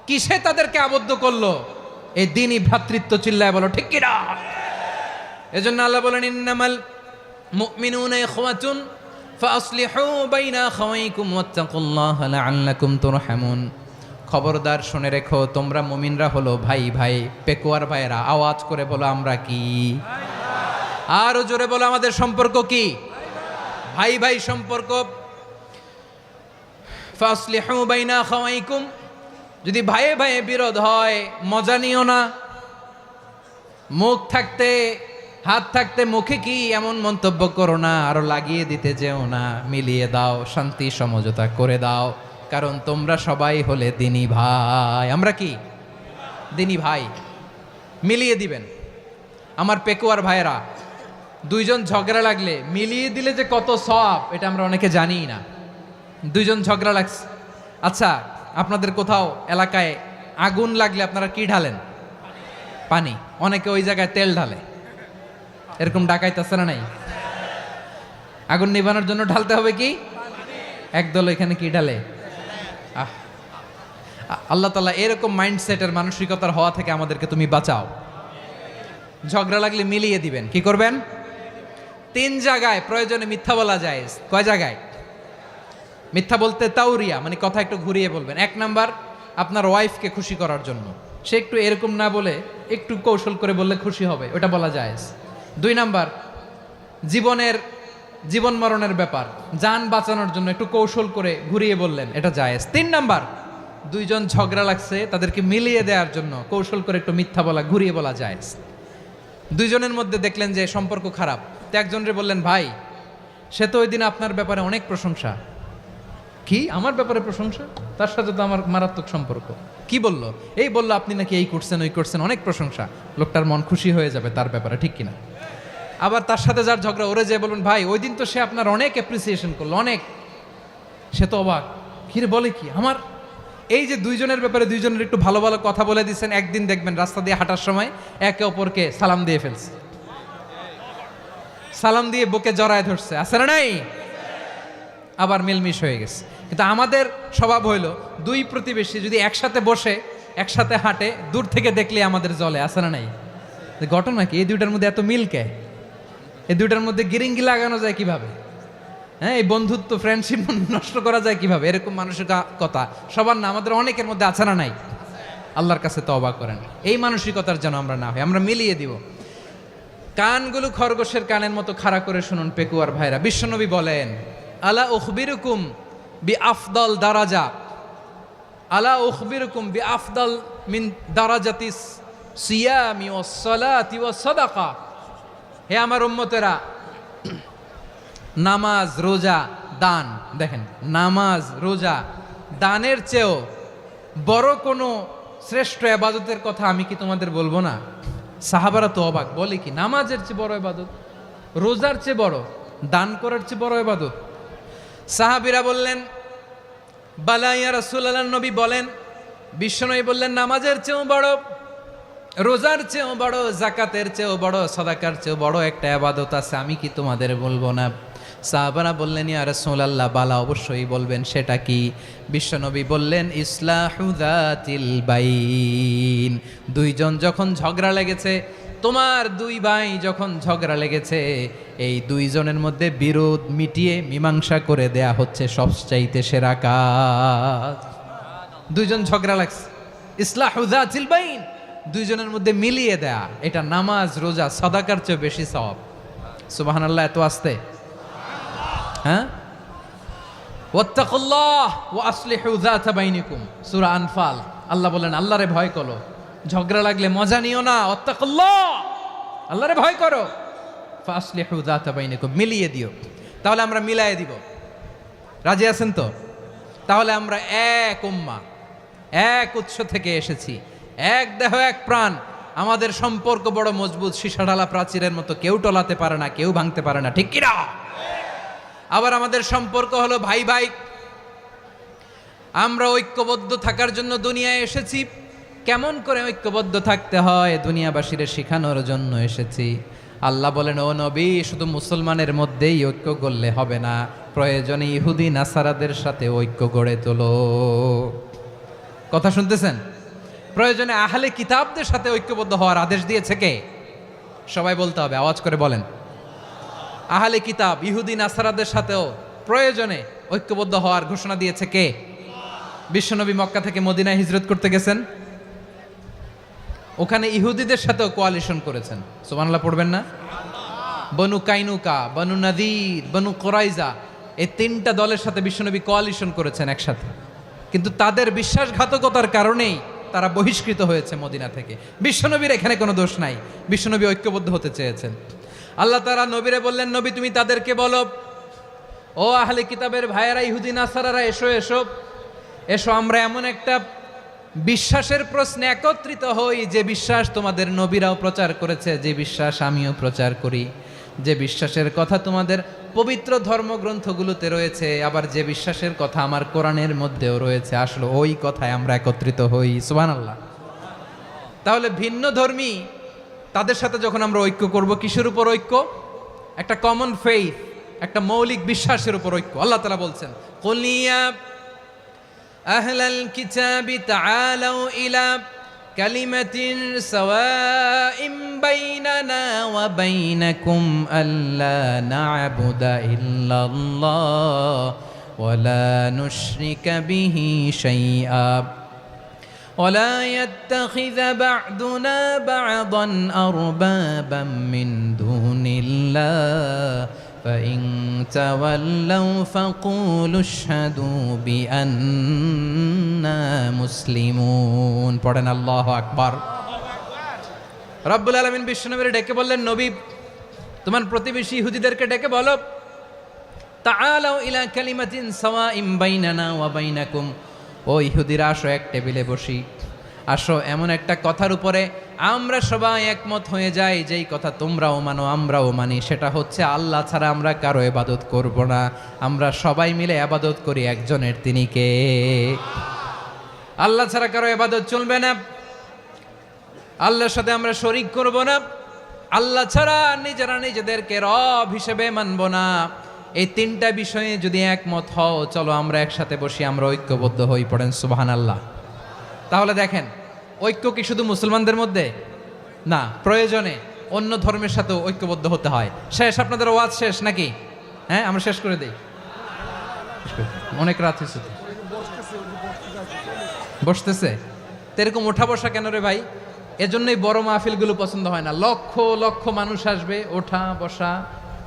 কিসে তাদেরকে আবদ্ধ করলো? এই দিনই ভ্রাতৃত্ব। চিল্লায় বলো ঠিক কিনা? এজন্য আল্লাহ বলেন ইন্নামাল মুমিনুনা ইখওয়াতুন ফাসলিহু বাইনা আখাওয়াইকুম ওয়াত্তাকুল্লাহা লাআল্লাকুম তুরহামুন। খবরদার শুনে রেখো, তোমরা মুমিনরা হলো ভাই ভাই। পেকুয়ার ভাইয়েরা আওয়াজ করে বলো আমরা কি? আরো জোরে বলো আমাদের সম্পর্ক কি? ভাই ভাই সম্পর্ক। ফাসলিহু বাইনা আখাওয়াইকুম, যদি ভাইয়ে ভাইয়ে বিরোধ হয় মজা নিও না। মুখ থাকতে হাত থাকতে মুখে কি এমন মন্তব্য করো না, আরো লাগিয়ে দিতে যেও না। মিলিয়ে দাও, শান্তি সমঝোতা করে দাও, কারণ তোমরা সবাই হলে দিনী ভাই। আমরা কি দিনী ভাই? মিলিয়ে দিবেন। আমার পেকুয়ার ভাইয়েরা, দুইজন ঝগড়া লাগলে মিলিয়ে দিলে যে কত সওয়াব, এটা আমরা অনেকে জানি না। দুইজন ঝগড়া লাগছে, আচ্ছা আপনাদের কোথাও এলাকায় আগুন লাগলে আপনারা কি ঢালেন? পানি। অনেকে ওই জায়গায় তেল ঢালে, এরকম ডাকাইতেছে না? নাই, আগুন নিভানোর জন্য ঢালতে হবে কি? একদল এখানে কি ঢালে? আল্লাহ তাআলা এরকম মাইন্ডসেটের মানসিকতার হওয়া থেকে আমাদেরকে তুমি বাঁচাও। ঝগড়া লাগলে মিলিয়ে দিবেন। কি করবেন? 3 জায়গায় প্রয়োজনে মিথ্যা বলা যায়। কয় জায়গায় মিথ্যা বলতে? তাউরিয়া, মানে কথা একটু ঘুরিয়ে বলবেন। 1 নাম্বার, আপনার ওয়াইফকে খুশি করার জন্য, সে একটু এরকম না বলে একটু কৌশল করে বললে খুশি হবে, ওটা বলা যায়। 2 নাম্বার, জীবন মরণের ব্যাপার, জান বাঁচানোর জন্য একটু কৌশল করে ঘুরিয়ে বললেন, এটা জায়েজ। 3 নাম্বার, দুইজন ঝগড়া লাগছে তাদেরকে মিলিয়ে দেওয়ার জন্য কৌশল করে একটু মিথ্যা বলা, ঘুরিয়ে বলা জায়েজ। দুইজনের মধ্যে দেখলেন যে সম্পর্ক খারাপ, তো একজনরে বললেন, ভাই সে তো ওই দিন আপনার ব্যাপারে অনেক প্রশংসা। কি আমার ব্যাপারে প্রশংসা? তার সাথে তো আমার মারাত্মক সম্পর্ক। কি বললো? এই বললো আপনি নাকি এই করছেন ওই করছেন, অনেক প্রশংসা। লোকটার মন খুশি হয়ে যাবে তার ব্যাপারে, ঠিক কিনা? আবার তার সাথে যার ঝগড়া, ওরে যে বলবেন, ভাই ওই দিন তো সে আপনার অনেক অ্যাপ্রিসিয়েশন করলো, অনেক। সে তো অবাক, কিরে বলে কি আমার? এই যে দুইজনের ব্যাপারে দুইজনের একটু ভালো ভালো কথা বলে দিচ্ছেন, একদিন দেখবেন রাস্তা দিয়ে হাঁটার সময় একে অপরকে সালাম দিয়ে ফেলছে, সালাম দিয়ে বুকে জড়ায় ধরছে, আছে না নাই? আবার মিলমিশ হয়ে গেছে। কিন্তু আমাদের স্বভাব হইল, দুই প্রতিবেশী যদি একসাথে বসে একসাথে হাঁটে, দূর থেকে দেখলে আমাদের জলে, আছে না নাই? ঘটনা কি? এই দুইটার মধ্যে এত মিল কে? এই দুইটার মধ্যে গিরিঙ্গি লাগানো যায় কিভাবে? হ্যাঁ, এই বন্ধুত্ব ফ্রেন্ডশিপ নষ্ট করা যায় কিভাবে? এরকম মানসিকতা সবার না, আমাদের অনেকের মধ্যে আছে না নাই? আল্লাহর কাছে তওবা করেন, এই মানসিকতার যেন আমরা না হই, আমরা মিলিয়ে দিব। কানগুলো খরগোশের কানের মতো খাড়া করে শুনুন পেকুয়ার ভাইরা। বিশ্বনবী বলেন, আলা উখবিরুকুম বি আফদল দারাজা, আলা উখবিরুকুম বি আফদল মিন দারাজাতিস সিয়ামি ওয়াস সালাতি ওয়াস সাদাকা। হে আমার উম্মতেরা, নামাজ, রোজা, দান, দেখেন নামাজ, রোজা, দানের চেয়েও বড় কোনো শ্রেষ্ঠ ইবাদতের কথা আমি কি তোমাদের বলবো না? সাহাবারা তো অবাক, বলে কি নামাজের চেয়ে বড় ইবাদত, রোজার চেয়ে বড়, দান করার চেয়ে বড় ইবাদত? সাহাবীরা বললেন, বালা ইয়া রাসূলুল্লাহ। নবী বলেন, বিশ্বনবী বললেন, নামাজের চেয়েও বড়, রোজার চেয়েও বড়, জাকাতের চেয়েও বড়, সাদাকার চেয়েও বড় একটা ইবাদত আছে, আমি কি তোমাদের বলবো না? সাহাবারা বললেন, ইয়া রাসূলুল্লাহ, বালা অবশ্যই বলবেন, সেটা কি? বিশ্বনবী বললেন, ইসলাহু যাতিল বাইন। দুইজন যখন ঝগড়া লেগেছে, তোমার দুই ভাই যখন ঝগড়া লেগেছে, এই দুইজনের মধ্যে বিরোধ মিটিয়ে মীমাংসা করে দেয়া হচ্ছে সবচাইতে সেরা কাজ। দুইজন ঝগড়া লাগছে, ইসলাহু যাতিল বাইন, দুইজনের মধ্যে মিলিয়ে দেয়া, এটা নামাজ, রোজা, সাদাকার চেয়ে বেশি সওয়াব। সুবহানাল্লাহ, এত আসতে। হ্যাঁ, ওয়াত্তাকুল্লাহ ওয়া আসলিহু যাতা বাইনিকুম, সূরা আনফাল। আল্লাহ বলেন, আল্লাহরে ভয় করো, ঝগড়া লাগলে মজা নিও না, ওয়াত্তাকুল্লাহ, আল্লাহরে ভয় করো, ফাসলিহু যাতা বাইনিকুম, মিলিয়ে দিও। তাহলে আমরা মিলায়ে দিব, রাজি আছেন তো? তাহলে আমরা এক উম্মাহ, এক উৎস থেকে এসেছি, এক দেহ এক প্রাণ, আমাদের সম্পর্ক বড় মজবুত, সীসাঢালা প্রাচীরের মতো, কেউ টলাতে পারে না, কেউ ভাঙতে পারে না, ঠিক কিনা? আবার আমাদের সম্পর্ক হলো ভাই ভাই, আমরা ঐক্যবদ্ধ থাকার জন্য দুনিয়ায় এসেছি। কেমন করে ঐক্যবদ্ধ থাকতে হয় দুনিয়াবাসীর শেখানোর জন্য এসেছি। আল্লাহ বলেন, ও নবী, শুধু মুসলমানের মধ্যেই ঐক্য গড়লে হবে না, প্রয়োজনে ইহুদি নাসারাদের সাথে ঐক্য গড়ে তোলো। কথা শুনতেছেন? প্রয়োজনে আহলে কিতাবদের সাথে ঐক্যবদ্ধ হওয়ার আদেশ দিয়েছে কে? সবাই বলতে হবে, আওয়াজ করে বলেন। আহলে কিতাব, ইহুদি নাসারাদের সাথেও প্রয়োজনে ঐক্যবদ্ধ হওয়ার ঘোষণা দিয়েছে কে? বিশ্বনবী মক্কা থেকে মদিনায় হিজরত করতে গেছেন, ওখানে ইহুদিদের সাথেও কোয়ালিশন করেছেন। সুবহানাল্লাহ পড়বেন না? বনু কাইনুকা, বনু নাদির, বনু কোরাইজা, এই তিনটা দলের সাথে বিশ্বনবী কোয়ালিশন করেছেন একসাথে। কিন্তু তাদের বিশ্বাসঘাতকতার কারণেই তারা বহিষ্কৃত হয়েছে মদিনা থেকে। বিশ্বনবীর এখানে কোনো দোষ নাই, বিশ্বনবী ঐক্যবদ্ধ হতে চেয়েছেন। আল্লাহ তাআলা নবীরে বললেন, নবী তুমি তাদেরকে বলো, ও আহলে কিতাবের ভাইয়েরা, ইহুদি নাসারারা, এসো এসো এসো, আমরা এমন একটা বিশ্বাসের প্রশ্নে একত্রিত হই যে বিশ্বাস তোমাদের নবীরাও প্রচার করেছে, যে বিশ্বাস আমিও প্রচার করি, যে বিশ্বাসের কথা তোমাদের পবিত্র ধর্মগ্রন্থগুলোতে রয়েছে, আবার যে বিশ্বাসের কথা আমার কোরআনের মধ্যেও রয়েছে, আসলে ওই কথায় আমরা একত্রিত হই। সুবহানাল্লাহ। তাহলে ভিন্ন ধর্মী তাদের সাথে যখন আমরা ঐক্য করব, কিসের উপর ঐক্য? একটা কমন ফেইথ, একটা মৌলিক বিশ্বাসের উপর ঐক্য। আল্লাহ তাআলা বলছেন, কুল ইয়া আহলাল কিতাবি তাআলাউ ইলা কালিমাতিন সাওয়াইম বাইনানা ওয়া বাইনাকুম আল্লা না'বুদা ইল্লাল্লাহ ওয়া লা নুশরিকা বিহি শাইআ ولا يتخذ بعضنا بعضا أربابا من دون الله فإن تولوا فقولوا اشهدوا بأننا مسلمون পড়েন আল্লাহু আকবার। রব্বুল আলামিন বিশ্বনবীর ডেকে বললেন, নবী তোমার প্রতিবেশী ইহুদিদেরকে ডেকে বলো, তাআলাউ ইলা কালিমাতিন সাওয়াইম বাইনানা ওয়া বাইনাকুম, ও ইহুদিরা আসো এক টেবিলে বসি, আসো এমন একটা কথার উপরে আমরা সবাই একমত হয়ে যাই, যেই কথা তোমরাও মানো আমরাও মানি, সেটা হচ্ছে আল্লাহ ছাড়া আমরা কারো ইবাদত করব না, আমরা সবাই মিলে ইবাদত করি একজনের, তিনি কে? আল্লাহ ছাড়া কারো ইবাদত চলবে না, আল্লাহর সাথে আমরা শরীক করব না, আল্লাহ ছাড়া নিজেরা নিজেদেরকে রব হিসেবে মানব না। এই তিনটা বিষয়ে যদি একমত হও, চলো আমরা একসাথে বসি, আমরা ঐক্যবদ্ধ হই। পড়েন সুবহানাল্লাহ। তাহলে দেখেন, ঐক্য কি শুধু মুসলমানদের মধ্যে না, প্রয়োজনে অন্য ধর্মের সাথেও ঐক্যবদ্ধ হতে হয়। শেষ, আপনাদের ওয়াজ শেষ নাকি? হ্যাঁ, আমরা শেষ করে দেই, অনেক রাত হয়েছে। বসতেছে তো এরকম ওঠা বসা কেন রে ভাই? এজন্যই বড় মাহফিলগুলো পছন্দ হয় না। লক্ষ লক্ষ মানুষ আসবে, ওঠা বসা,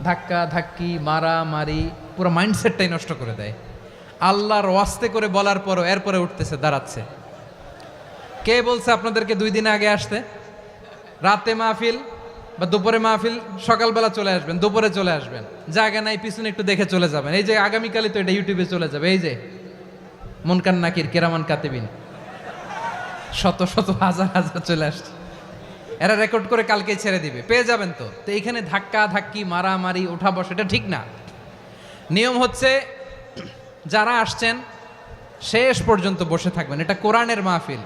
ধাক্কা ধাক্কি, মারা মারি, পুরো মাইন্ডসেটটাই নষ্ট করে দেয়। আল্লাহর ওয়াস্তে করে বলার পরও এরপরে উঠতেছে, দাঁড়াচ্ছে। কে বলছে আপনাদেরকে 2 দিন আগে আসতে? রাতে মাহফিল বা দুপুরে মাহফিল, সকালবেলা চলে আসবেন, দুপুরে চলে আসবেন, জায়গা নাই পিছনে একটু দেখে চলে যাবেন। এই যে আগামীকালই তো এটা ইউটিউবে চলে যাবে, এই যে মুনকার নাকির কেরামান কাতিবিন, শত শত হাজার হাজার চলে আসছে, এরা রেকর্ড করে কালকেই ছেড়ে দিবে, পেয়ে যাবেন। তো এইখানে ধাক্কা ধাক্কি, মারামারি, ওঠা বসা, এটা ঠিক না। নিয়ম হচ্ছে যারা আসছেন শেষ পর্যন্ত বসে থাকবেন। এটা কোরআনের মাহফিল,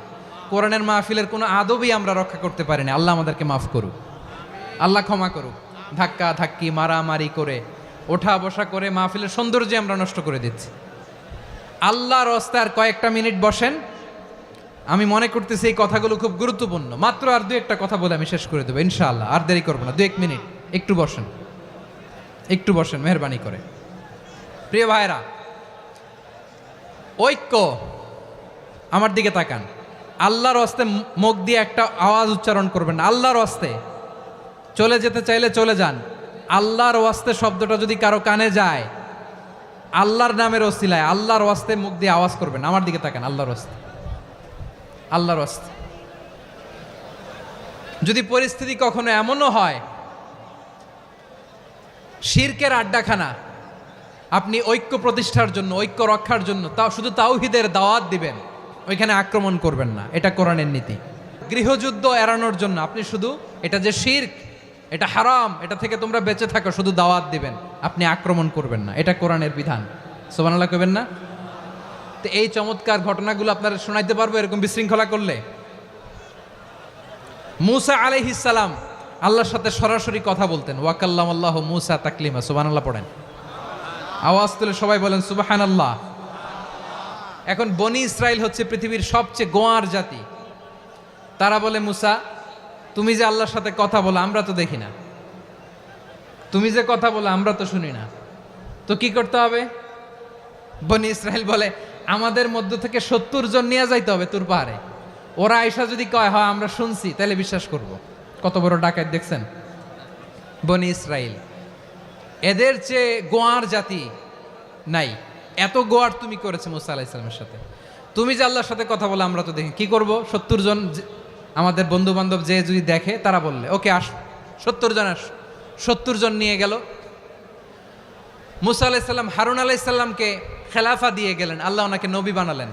কোরআনের মাহফিলের কোনো আদবই আমরা রক্ষা করতে পারিনি। আল্লাহ আমাদেরকে মাফ করুক, আল্লাহ ক্ষমা করুক। ধাক্কা ধাক্কি, মারামারি করে, ওঠা বসা করে মাহফিলের সৌন্দর্য আমরা নষ্ট করে দিচ্ছি। আল্লাহর রাস্তায় কয়েকটা মিনিট বসেন। আমি মনে করতেছি এই কথাগুলো খুব গুরুত্বপূর্ণ। মাত্র আর 2-1টা কথা বলে আমি শেষ করে দেবো ইনশাআল্লাহ, আর দেরি করবো না। 2-1 মিনিট একটু বসেন, একটু বসেন মেহরবানি করে। প্রিয় ভাইরা, ঐক্য, আমার দিকে তাকান। আল্লাহর রাস্তে মুখ দিয়ে একটা আওয়াজ উচ্চারণ করবেন, আল্লাহর রাস্তে। চলে যেতে চাইলে চলে যান। আল্লাহর ওয়াস্তে শব্দটা যদি কারো কানে যায়, আল্লাহর নামের ওসিলায় আল্লাহর ওয়াস্তে মুখ দিয়ে আওয়াজ করবেন। আমার দিকে তাকান, আল্লাহর ওয়াস্তে, আল্লাহর ওয়াস্তে। যদি পরিস্থিতি কখনো এমনও হয় শিরকের আড্ডাখানা, আপনি ঐক্য প্রতিষ্ঠার জন্য, ঐক্য রক্ষার জন্য তাও শুধু তাওহীদের দাওয়াত দিবেন, ওইখানে আক্রমণ করবেন না। এটা কোরআনের নীতি। গৃহযুদ্ধ এড়ানোর জন্য আপনি শুধু এটা যে শিরক, এটা হারাম, এটা থেকে তোমরা বেঁচে থাকো, শুধু দাওয়াত দিবেন, আপনি আক্রমণ করবেন না। এটা কোরআনের বিধান। সুবহানাল্লাহ কইবেন না? তো এই চমৎকার ঘটনাগুলো আপনারা শোনাইতে পারবো এরকম বিশৃঙ্খলা করলে। মূসা আলাইহিস সালাম আল্লাহর সাথে সরাসরি কথা বলতেন। ওয়াকাল্লামাল্লাহু মূসা তাকলিমা। সুবহানাল্লাহ পড়েন, আওয়াজ তুলে সবাই বলেন সুবহানাল্লাহ। এখন বনি ইসরাইল হচ্ছে পৃথিবীর সবচেয়ে গোয়ার জাতি। তারা বলে, মূসা তুমি যে আল্লাহর সাথে কথা বলো আমরা তো দেখি না, তুমি যে কথা বলো আমরা তো শুনি না, তো কি করতে হবে? বনি ইসরাইল বলে, আমাদের মধ্য থেকে 70 জন নিয়ে যাইতে হবে তুর পাহাড়ে। ওরা আয়সা যদি কয় হয় আমরা শুনছি, তাহলে বিশ্বাস করব। কত বড় ডাকাত দেখছেন বনি ইসরাইল। এদের চেয়ে গোয়ার জাতি নাই। এত গোয়ার তুমি করেছে মুসা আলাইহিস সালামের সাথে। তুমি যে আল্লাহর সাথে কথা বলে আমরা তো দেখি, কি করব? 70 জন আমাদের বন্ধু বান্ধব যে যদি দেখে, তারা বললে ওকে আস, 70 জন আস। 70 জন নিয়ে গেল। মুসা আলাইহিস সালাম হারুন আলাইহিস সালামকে খেলাফা দিয়ে গেলেন, আল্লাহ ওনাকে নবী বানালেন।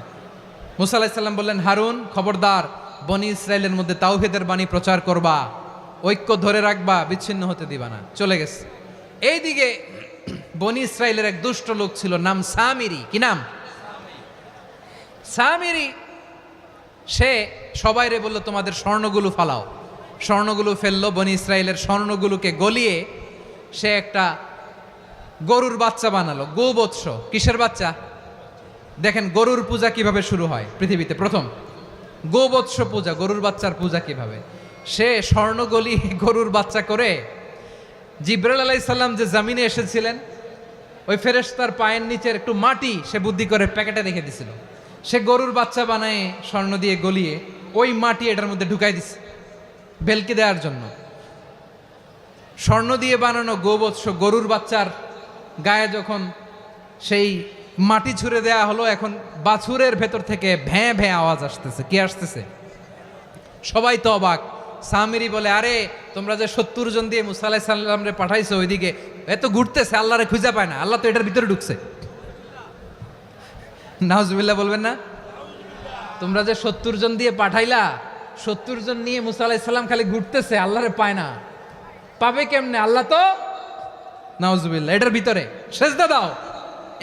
মুসা আলাইহিস সালাম বললেন, হারুন খবরদার, বনি ইসরাইলের মধ্যে তাওহীদের বাণী প্রচার করবা, ঐক্য ধরে রাখবা, বিচ্ছিন্ন হতে দিবা না। চলে গেছে। এইদিকে বনি ইসরাইলের এক দুষ্ট লোক ছিল, নাম সামিরি। কি নাম? সামিরি। সে সবাইরে বলল তোমাদের স্বর্ণগুলো ফালাও। স্বর্ণগুলো ফেললো, বনি ইসরাইলের স্বর্ণগুলোকে গলিয়ে সে একটা গরুর বাচ্চা বানালো। গোবৎস। কিসের বাচ্চা? দেখেন গরুর পূজা কিভাবে শুরু হয় পৃথিবীতে প্রথম। গোবৎস পূজা, গরুর বাচ্চার পূজা কিভাবে। সে স্বর্ণ গলিয়ে গরুর বাচ্চা করে, জিব্রাইল আলাইহিস সালাম যে জামিনে এসেছিলেন, ওই ফেরেশতার পায়ের নিচের একটু মাটি সে বুদ্ধি করে প্যাকেটে রেখে দিছিল। সে গরুর বাচ্চা বানায় স্বর্ণ দিয়ে গলিয়ে ওই মাটি এটার মধ্যে ঢুকাই দিছে ভেলকি দেওয়ার জন্য। স্বর্ণ দিয়ে বানানো গোবৎস গরুর বাচ্চার গায়ে যখন সেই মাটি ছুঁড়ে দেয়া হলো, এখন বাছুরের ভেতর থেকে ভ্যাঁ ভ্যাঁ আওয়াজ আসতেছে। কি আসতেছে? সবাই তো অবাক। সামিরি বলে, আরে তোমরা যে 70 জন দিয়ে মুসা আলাইহিস সালামরে পাঠাইছো ওইদিকে, এত ঘুরতেছে, আল্লাহরে খুঁজে পায় না, আল্লাহ তো এটার ভিতরে ঢুকছে। নাউজুবিল্লাহ বলবেন না? তোমরা যে 70 জন দিয়ে পাঠাইলা, 70 জন নিয়ে মুসা আলাইহিস সালাম খালি ঘুরতেছে, আল্লাহরে পায় না। পাবে কেমনে? আল্লাহ তো, নাউজুবিল্লাহ, এটার ভিতরে সেজদা দাও।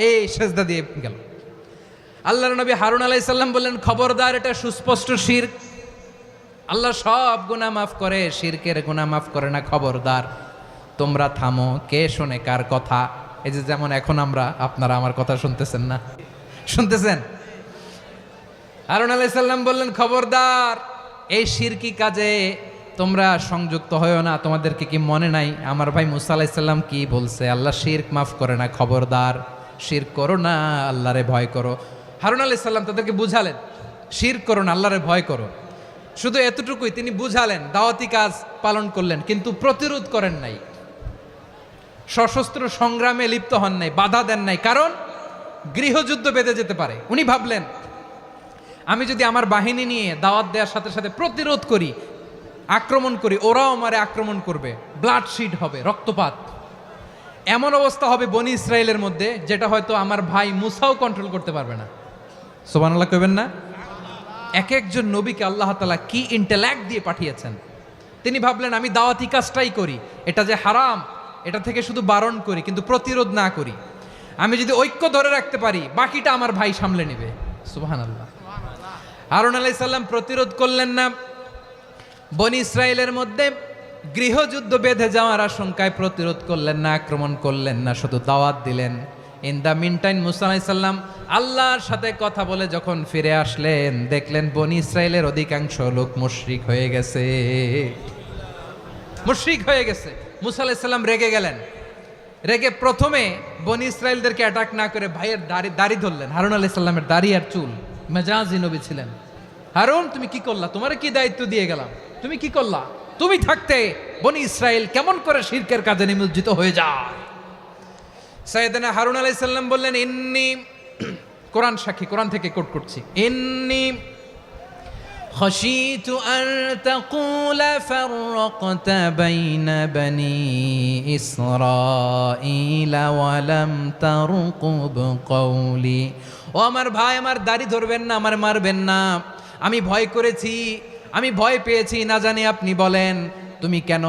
এই সেজদা দিয়ে গেল। আল্লাহর নবী হারুন আলাইহিস সালাম বললেন, খবরদার, এটা সুস্পষ্ট শিরক। আল্লাহ সব গুনাহ মাফ করে, শিরকের গুনাহ মাফ করে না। খবরদার, তোমরা থামো। কে শোনে কার কথা? এই যে যেমন এখন আপনারা আমার কথা শুনতেছেন না? শুনতেছেন? হারুন আলাইহিস সালাম বললেন, খবরদার, এই শিরকি কাজে তোমরা সংযুক্ত হয়ো না। তোমাদেরকে কি মনে নাই আমার ভাই মুসা আলাইহিস সালাম কি বলছে? আল্লাহ শিরক মাফ করে না। খবরদার, শিরক করো না, আল্লাহরে ভয় করো। হারুন আলাইহিস সালাম তাদেরকে বুঝালেন, শিরক করো না, আল্লাহরে ভয় করো। শুধু এতটুকুই তিনি বুঝালেন, দাওয়াতি কাজ পালন করলেন, কিন্তু প্রতিরোধ করেন নাই, সশস্ত্র সংগ্রামে লিপ্ত হন নাই, বাধা দেন নাই। কারণ গৃহযুদ্ধ বেঁধে যেতে পারে। উনি ভাবলেন, আমি যদি আমার বাহিনী নিয়ে দাওয়াত দেওয়ার সাথে সাথে প্রতিরোধ করি, আক্রমণ করি, ওরাও আমারে আক্রমণ করবে, ব্লাডশিড হবে, রক্তপাত। এমন অবস্থা হবে বনি ইসরায়েলের মধ্যে, যেটা হয়তো আমার ভাই মুসাও কন্ট্রোল করতে পারবে না। সুবহানাল্লাহ কইবেন না? এক একজন নবীকে আল্লাহ তাআলা কি ইন্টেলেক্ট দিয়ে পাঠিয়েছেন। তিনি ভাবলেন, আমি দাওয়াতি কাজটাই করি, এটা যে হারাম এটা থেকে শুধু বারণ করি, কিন্তু প্রতিরোধ না করি। আমি যদি ঐক্য ধরে রাখতে পারি, বাকিটা আমার ভাই সামলে নেবে। সুবহানাল্লাহ। হারুন আলাইহিস সালাম প্রতিরোধ করলেন না। বনি ইসরায়েলের মধ্যে গৃহযুদ্ধ বেঁধে যাওয়ার আশঙ্কায় প্রতিরোধ করলেন না, আক্রমণ করলেন না, শুধু দাওয়াত দিলেন। ইন দ্য মিন টাইম মুসা আলাইহিস সালাম আল্লাহর সাথে কথা বলে যখন ফিরে আসলেন, দেখলেন বনি ইসরায়েলের অধিকাংশ লোক মুশরিক হয়ে গেছে। মুশরিক হয়ে গেছে। মুসা আলাইহিস সালাম রেগে গেলেন। রেগে প্রথমে বনি ইসরায়েলদেরকে অ্যাটাক না করে ভাইয়ের দাড়ি ধরলেন। হারুন আলাইহিস সালামের দাড়ি আর চুল। মেজাজি নবী ছিলেন। হারুন, তুমি কি করলা? তোমারে কি দায়িত্ব দিয়ে গেলাম? তুমি কি করলা? তুমি থাকতে বনি ইসরায়েল কেমন করে শিরকের কাজে নিমজ্জিত হয়ে যায়? সাইয়েদনা হারুন আলাইহিস সালাম বললেন, ইন্নী, কোরআন সাক্ষী, কোরআন থেকে কোট করছি, ইন্নী খাশিতু আন তাকুলা ফাররাকতা বাইনা বনি ইসরাঈলা ওয়া লাম তারকুব কওলি। ও আমার ভাই, আমার দাড়ি ধরবেন না, আমার মারবেন না। আমি ভয় করেছি, আমি ভয় পেয়েছি, না জানি আপনি বলেন তুমি কেন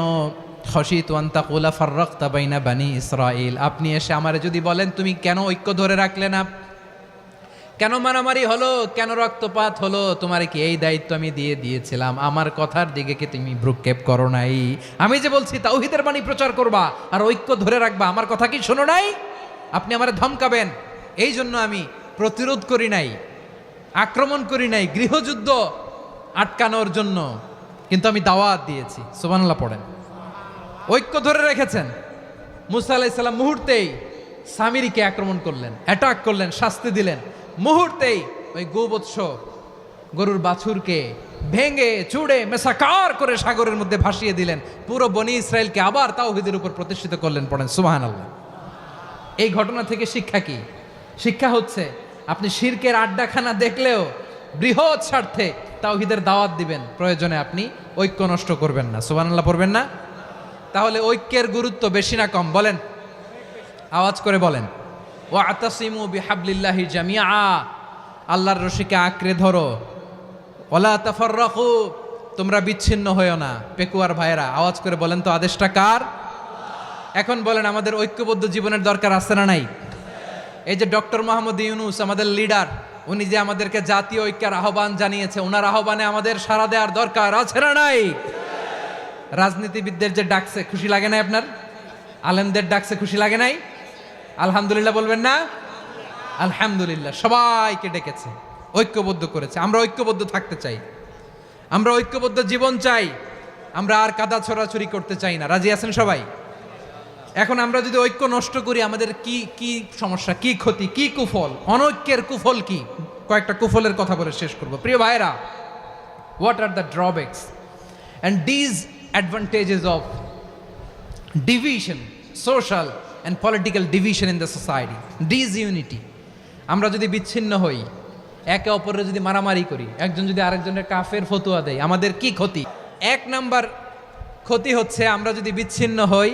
খাশিতু আন তাকুলা ফাররাকতা বাইনা বনি ইসরাঈল, আপনি এসে আমারে যদি বলেন তুমি কেন ঐক্য ধরে রাখলে না, কেন মারামারি হলো, কেন রক্তপাত হলো, তোমারে কি এই দায়িত্ব আমি দিয়ে দিয়েছিলাম? আমার কথার দিকে কি তুমি ভ্রুক্ষেপ করো নাই? আমি যে বলছি তাওহীদের বাণী প্রচার করবা আর ঐক্য ধরে রাখবা, আমার কথা কি শোনো নাই? আপনি আমারে ধমকাবেন, এই জন্য আমি প্রতিরোধ করি নাই, আক্রমণ করি নাই, গৃহযুদ্ধ আটকানোর জন্য, কিন্তু আমি দাওয়াত দিয়েছি। সুবহানাল্লাহ পড়েন। ঐক্য ধরে রেখেছেন। মুসা আলাইহিস সালাম মুহূর্তেই সামিরিকে আক্রমণ করলেন, অ্যাটাক করলেন, শাস্তি দিলেন। মুহূর্তেই ওই গোবৎস গরুর বাছুরকে ভেঙে চুড়ে মেসাকার করে সাগরের মধ্যে ভাসিয়ে দিলেন। পুরো বনি ইসরায়েলকে আবার তাওহীদের উপর প্রতিষ্ঠিত করলেন। পড়েন সুবহানাল্লাহ। এই ঘটনা থেকে শিক্ষা কি? শিক্ষা হচ্ছে আপনি শিরকের আড্ডাখানা দেখলেও বৃহৎ স্বার্থে তাওহীদের দাওয়াত দিবেন, প্রয়োজনে আপনি ঐক্য নষ্ট করবেন না। সুবহানাল্লাহ পড়বেন না? তাহলে ঐক্যের গুরুত্ব বেশি না কম বলেন? আওয়াজ করে বলেন। ওয়াতাসিমু বিহাবলিল্লাহি জামিআ, আল্লাহর রশিকে আঁকড়ে ধরো। ওয়ালা তাফাররাকু, তোমরা বিচ্ছিন্ন হয়েও না। পেকুয়ার ভাইরা আওয়াজ করে বলেন তো আদেশটা কার? এখন বলেন আমাদের ঐক্যবদ্ধ জীবনের দরকার আছে না নাই? এই যে ডক্টর মোহাম্মদ ইউনূস আমাদের লিডার, উনি যে আমাদেরকে জাতীয় ঐক্যের আহ্বান জানিয়েছে, ওনার আহ্বানে আমাদের সাড়া দেওয়ার দরকার আছে না নাই? রাজনীতিবিদদের যে ডাকছে খুশি লাগে নাই আপনার? আলেমদের ডাকছে খুশি লাগে নাই? আলহামদুলিল্লাহ বলবেন না? আলহামদুলিল্লাহ। সবাইকে ডেকেছে, ঐক্যবদ্ধ করেছে। আমরা ঐক্যবদ্ধ থাকতে চাই, আমরা ঐক্যবদ্ধ জীবন চাই, আমরা আর কাদা ছড়াছড়ি করতে চাই না। রাজি আছেন সবাই? এখন আমরা যদি ঐক্য নষ্ট করি আমাদের কি কি সমস্যা, কি ক্ষতি, কি কুফল? অনৈক্যের কুফল কি? কয়েকটা কুফলের কথা বলে শেষ করব। প্রিয় ভাইরা, what are the drawbacks and disadvantages of division, social and political division in the society, disunity. আমরা যদি বিচ্ছিন্ন হই, একে অপরের যদি মারামারি করি, একজন যদি আরেকজনের কাফের ফতুয়া দেয়, আমাদের কি ক্ষতি? এক নাম্বার ক্ষতি হচ্ছে আমরা যদি বিচ্ছিন্ন হই